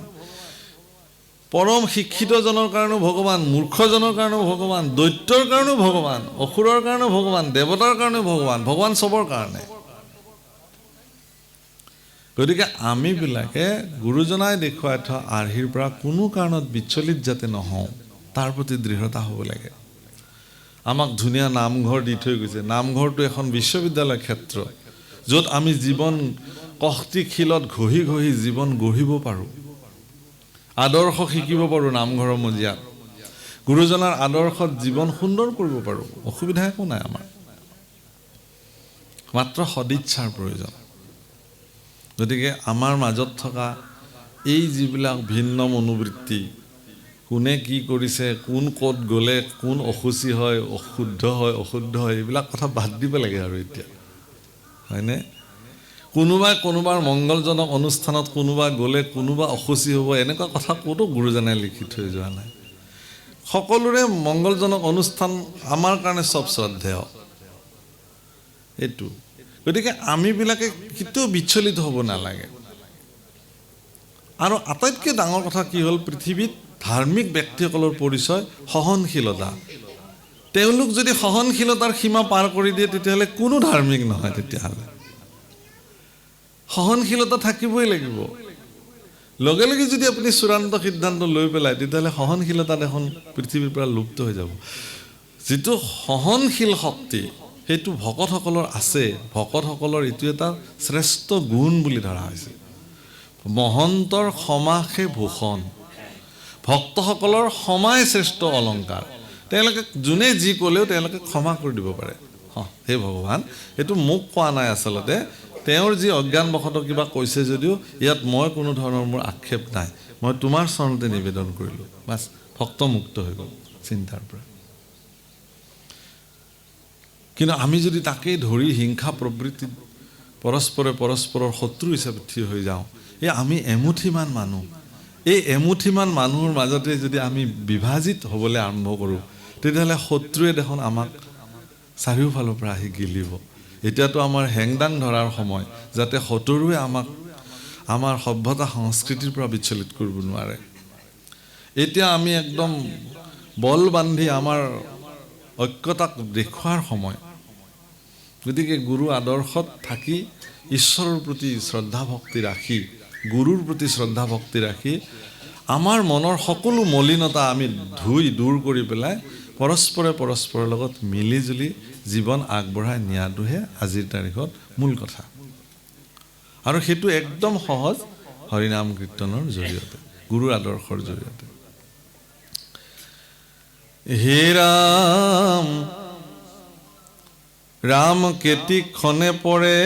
পৰম শিক্ষিতজনৰ কাৰণেও ভগৱান, মূৰ্খজনৰ কাৰণেও ভগৱান, দৈত্যৰ কাৰণেও ভগৱান, অসুৰৰ কাৰণেও ভগৱান, দেৱতাৰ কাৰণেও ভগৱান, ভগৱান চবৰ কাৰণে। গতিকে আমিবিলাকে গুৰুজনাই দেখুৱাই থোৱা আৰ্হিৰ পৰা কোনো কাৰণত বিচলিত যাতে নহওঁ, তাৰ প্ৰতি দৃঢ়তা হ'ব লাগে। আমাক ধুনীয়া নামঘৰ দি থৈ গৈছে। নামঘৰটো এখন বিশ্ববিদ্যালয় ক্ষেত্ৰ, য'ত আমি জীৱন কষ্টিশীলত ঘঁহি ঘঁহি জীৱন গঢ়িব পাৰোঁ, আদৰ্শ শিকিব পাৰোঁ। নামঘৰৰ মজিয়াত গুৰুজনাৰ আদৰ্শত জীৱন সুন্দৰ কৰিব পাৰোঁ, অসুবিধা একো নাই আমাৰ, মাত্ৰ সদিচ্ছাৰ প্ৰয়োজন। গতিকে আমাৰ মাজত থকা এই যিবিলাক ভিন্ন মনোবৃত্তি, কোনে কি কৰিছে, কোন ক'ত গ'লে কোন অসুচি হয়, অশুদ্ধ হয়, অশুদ্ধ হয়, এইবিলাক কথা বাদ দিব লাগে আৰু এতিয়া, হয়নে? কোনোবাই কোনোবাৰ মংগলজনক অনুষ্ঠানত কোনোবা গ'লে কোনোবা অসুচি হ'ব, এনেকুৱা কথা ক'তো গুৰুজনাই লিখি থৈ যোৱা নাই। সকলোৰে মংগলজনক অনুষ্ঠান আমাৰ কাৰণে চব শ্ৰদ্ধেয়, এইটো। গতিকে আমিবিলাকে কেতিয়াও বিচলিত হ'ব নালাগে। আৰু আটাইতকৈ ডাঙৰ কথা কি হ'ল, পৃথিৱীত ধাৰ্মিক ব্যক্তিসকলৰ পৰিচয় সহনশীলতা। তেওঁলোক যদি সহনশীলতাৰ সীমা পাৰ কৰি দিয়ে, তেতিয়াহ'লে কোনো ধাৰ্মিক নহয়। তেতিয়াহ'লে সহনশীলতা থাকিবই লাগিব। লগে লগে যদি আপুনি চূড়ান্ত সিদ্ধান্ত লৈ পেলায়, তেতিয়াহ'লে সহনশীলতা দেখোন পৃথিৱীৰ পৰা লুপ্ত হৈ যাব। যিটো সহনশীল শক্তি, সেইটো ভকতসকলৰ আছে। ভকতসকলৰ এইটো এটা শ্ৰেষ্ঠ গুণ বুলি ধৰা হৈছে। মহন্তৰ ক্ষমাসে ভূষণ, ভক্তসকলৰ ক্ষমাই শ্ৰেষ্ঠ অলংকাৰ। তেওঁলোকে যোনে যি ক'লেও তেওঁলোকে ক্ষমা কৰি দিব পাৰে। হে ভগৱান, এইটো মোক কোৱা নাই, আচলতে তেওঁৰ যি অজ্ঞানবশতঃ কিবা কৈছে যদিও ইয়াত মই কোনো ধৰণৰ মোৰ আক্ষেপ নাই, মই তোমাৰ চৰণতে নিবেদন কৰিলোঁ, বাছ ভক্ত মুক্ত হৈ গ'ল চিন্তাৰ পৰা। কিন্তু আমি যদি তাকেই ধৰি হিংসা প্ৰবৃত্তিত পৰস্পৰে পৰস্পৰৰ শত্ৰু হিচাপে থিয় হৈ যাওঁ, এই আমি এমুঠিমান মানুহ, এই এমুঠিমান মানুহৰ মাজতে যদি আমি বিভাজিত হ'বলৈ আৰম্ভ কৰোঁ, তেতিয়াহ'লে শত্ৰুৱে দেখোন আমাক চাৰিওফালৰ পৰা আহি গিলিব। এতিয়াতো আমাৰ হেংদাং ধৰাৰ সময়, যাতে শত্ৰুৱে আমাক আমাৰ সভ্যতা সংস্কৃতিৰ পৰা বিচলিত কৰিব নোৱাৰে। এতিয়া আমি একদম বল বান্ধি আমাৰ ঐক্যতাক দেখুৱাৰ সময়। গতিকে গুৰু আদৰ্শত থাকি, ঈশ্বৰৰ প্ৰতি শ্ৰদ্ধা ভক্তি ৰাখি, গুৰুৰ প্ৰতি শ্ৰদ্ধা ভক্তি ৰাখি, আমাৰ মনৰ সকলো মলিনতা আমি ধুই দূৰ কৰি পেলাই পৰস্পৰে পৰস্পৰৰ লগত মিলি জুলি জীৱন আগবঢ়াই নিয়াটোহে আজিৰ তাৰিখত মূল কথা। আৰু সেইটো একদম সহজ, হৰিনাম কীৰ্তনৰ জৰিয়তে, গুৰুৰ আদৰ্শৰ জৰিয়তে। হে ৰাম ৰাম কেতি ক্ষণে পৰে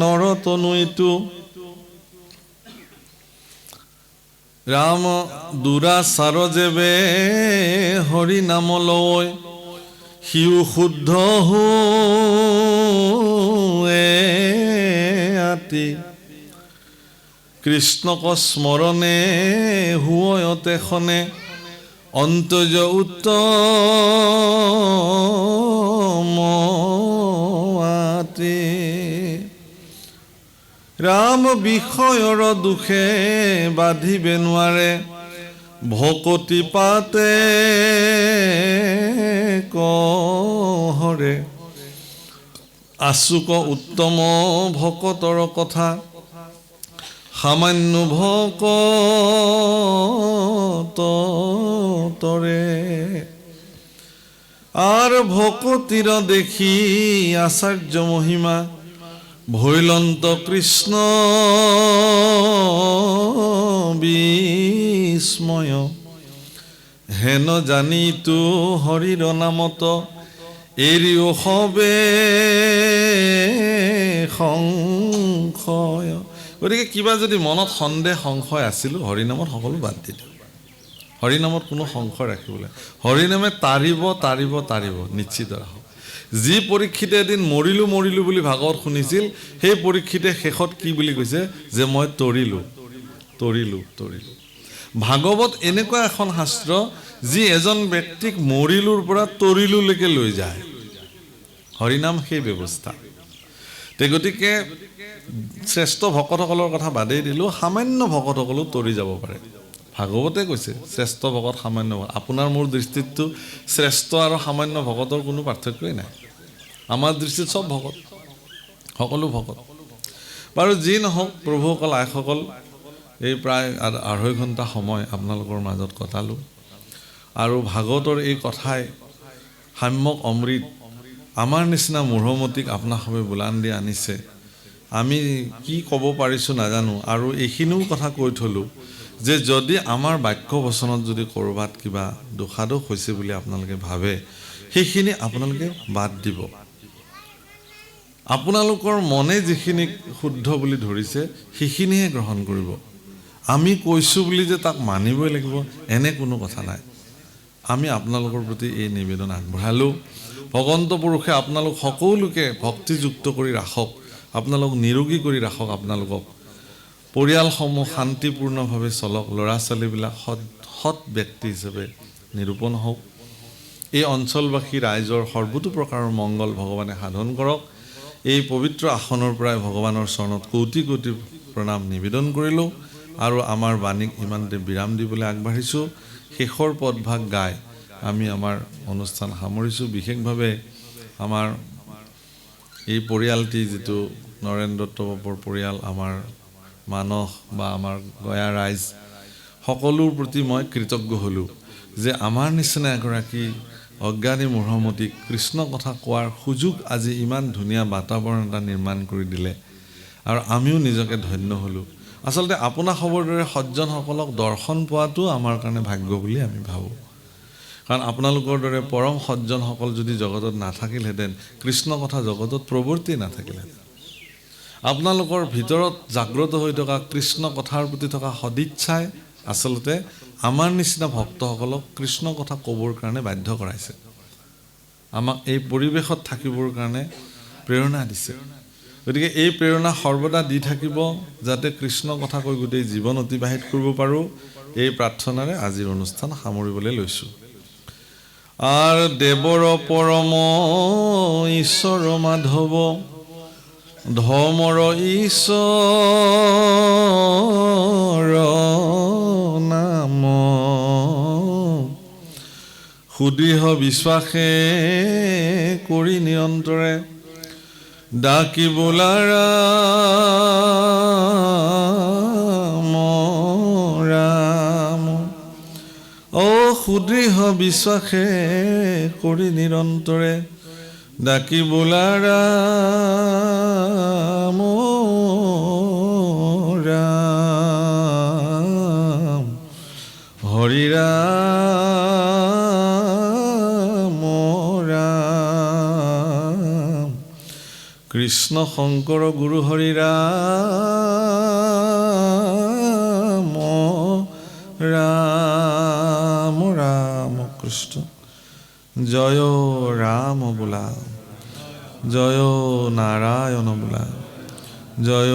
নৰতনুইটো, ৰাম দুৰাচাৰ যেবে হৰি নাম লয়, সিও শুদ্ধ আতি কৃষ্ণক স্মৰণে হুঁয়তে খনে অন্তজ উত্তমতে ৰাম বিষয়ৰ দুখে বাধিবে নোৱাৰে ভকতি পাতে কহৰে আচুক উত্তম ভকতৰ কথা সামান্য ভকতৰে আৰ ভকতিৰ দেখি আচাৰ্য মহিমা ভৈলন্ত কৃষ্ণ বিস্ময় হেন জানি তু হৰিৰ নামত এৰিও হবে সংশয়। গতিকে কিবা যদি মনত সন্দেহ সংশয় আছিল হৰিনামত সকলো বাদ দিলোঁ। হৰিনামত কোনো সংশয় ৰাখিবলৈ, হৰিনামে তাৰিব তাৰিব তাৰিব নিশ্চিত ৰাখক। যি পৰীক্ষিতে এদিন মৰিলোঁ মৰিলোঁ বুলি ভাগৱত শুনিছিল, সেই পৰীক্ষিতে শেষত কি বুলি কৈছে যে মই তৰিলোঁ তৰিলোঁ তৰিলোঁ। ভাগৱত এনেকুৱা এখন শাস্ত্ৰ যি এজন ব্যক্তিক মৰিলোৰ পৰা তৰিলোলৈকে লৈ যায়। হৰিনাম সেই ব্যৱস্থা। গতিকে শ্ৰেষ্ঠ ভকতসকলৰ কথা বাদেই দিলোঁ, সামান্য ভকতসকলো তৰি যাব পাৰে। ভাগৱতে কৈছে শ্ৰেষ্ঠ ভকত সামান্য ভকত। আপোনাৰ মোৰ দৃষ্টিততো শ্ৰেষ্ঠ আৰু সামান্য ভকতৰ কোনো পাৰ্থক্যই নাই। আমাৰ দৃষ্টিত চব ভকত, সকলো ভকত। বাৰু যি নহওক প্ৰভুসকল আইসকল, এই প্ৰায় 2.5 ঘণ্টা সময় আপোনালোকৰ মাজত কটালোঁ আৰু ভাগৱতৰ এই কথাই সাম্যক অমৃত আমাৰ নিচিনা মূঢ়মতিক আপোনাসৱে বোলান দি আনিছে। আমি কি ক'ব পাৰিছোঁ নাজানো। আৰু এইখিনিও কথা কৈ থলোঁ যে যদি আমাৰ বাক্য বচনত যদি ক'ৰবাত কিবা দোষাদোষ হৈছে বুলি আপোনালোকে ভাবে, সেইখিনি আপোনালোকে বাদ দিব। আপোনালোকৰ মনে যিখিনি শুদ্ধ বুলি ধৰিছে সেইখিনিহে গ্ৰহণ কৰিব। আমি কৈছোঁ বুলি যে তাক মানিবই লাগিব এনে কোনো কথা নাই। আমি আপোনালোকৰ প্ৰতি এই নিবেদন আগবঢ়ালোঁ। ভগৱন্ত পুৰুষে আপোনালোক সকলোকে ভক্তিযুক্ত কৰি ৰাখক, আপোনালোক নিৰোগী কৰি ৰাখক, আপোনালোকক পৰিয়ালসমূহ শান্তিপূৰ্ণভাৱে চলক, ল'ৰা ছোৱালীবিলাক সৎ ব্যক্তি হিচাপে নিৰূপণ হওক। এই অঞ্চলবাসী ৰাইজৰ সৰ্বতো প্ৰকাৰৰ মংগল ভগৱানে সাধন কৰক। এই পবিত্ৰ আসনৰ পৰাই ভগৱানৰ চৰণত কোটি কোটি প্ৰণাম নিবেদন কৰিলোঁ আৰু আমাৰ বাণীক ইমানতে বিৰাম দিবলৈ আগবাঢ়িছোঁ। শেষৰ পদভাগ গাই আমি আমাৰ অনুষ্ঠান সামৰিছোঁ। বিশেষভাৱে আমাৰ এই পৰিয়ালটি যিটো নৰেন্দ্ৰ দত্ত বাপুৰ পৰিয়াল, আমাৰ মানস বা আমাৰ গয়া ৰাইজ সকলোৰ প্ৰতি মই কৃতজ্ঞ হ'লোঁ যে আমাৰ নিচিনা এগৰাকী অজ্ঞানী মূঢ়মতীক কৃষ্ণ কথা কোৱাৰ সুযোগ আজি ইমান ধুনীয়া বাতাবৰণ এটা নিৰ্মাণ কৰি দিলে আৰু আমিও নিজকে ধন্য হ'লোঁ। আচলতে আপোনাৰ খবৰ দৰে সজ্জনসকলক দৰ্শন পোৱাটো আমাৰ কাৰণে ভাগ্য বুলি আমি ভাবোঁ। কাৰণ আপোনালোকৰ দৰে পৰম সজ্জনসকল যদি জগতত নাথাকিলহেঁতেন, কৃষ্ণ কথা জগতত প্ৰৱৰ্তি নাথাকিলহেঁতেন। আপোনালোকৰ ভিতৰত জাগ্ৰত হৈ থকা কৃষ্ণ কথাৰ প্ৰতি থকা সদিচ্ছাই আচলতে আমাৰ নিচিনা ভক্তসকলক কৃষ্ণ কথা ক'বৰ কাৰণে বাধ্য কৰাইছে, আমাক এই পৰিৱেশত থাকিবৰ কাৰণে প্ৰেৰণা দিছে। গতিকে এই প্ৰেৰণা সৰ্বদা দি থাকিব যাতে কৃষ্ণ কথা কৈ গোটেই জীৱন অতিবাহিত কৰিব পাৰোঁ। এই প্ৰাৰ্থনাৰে আজিৰ অনুষ্ঠান সামৰিবলৈ লৈছোঁ। আৰ দেৱৰ পৰম ঈশ্বৰ মাধৱ ধৰ্মৰ ঈশ্বৰ নাম সুদৃঢ় বিশ্বাসে কৰি নিৰন্তৰে ডাকি বোলাৰা সুদৃঢ় বিশ্বাসে কৰি নিৰন্তৰে ডাকি বোলাৰা ৰাম হৰি ৰাম ৰাম কৃষ্ণ শংকৰ গুৰু হৰি ৰাম ৰাম ৰাম কৃষ্ণ জয় ৰাম বোলা, জয় নাৰায়ণ বোলা, জয়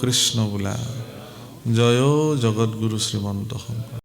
কৃষ্ণ বোলা, জয় জগৎগুৰু শ্ৰীমন্ত শংকৰ।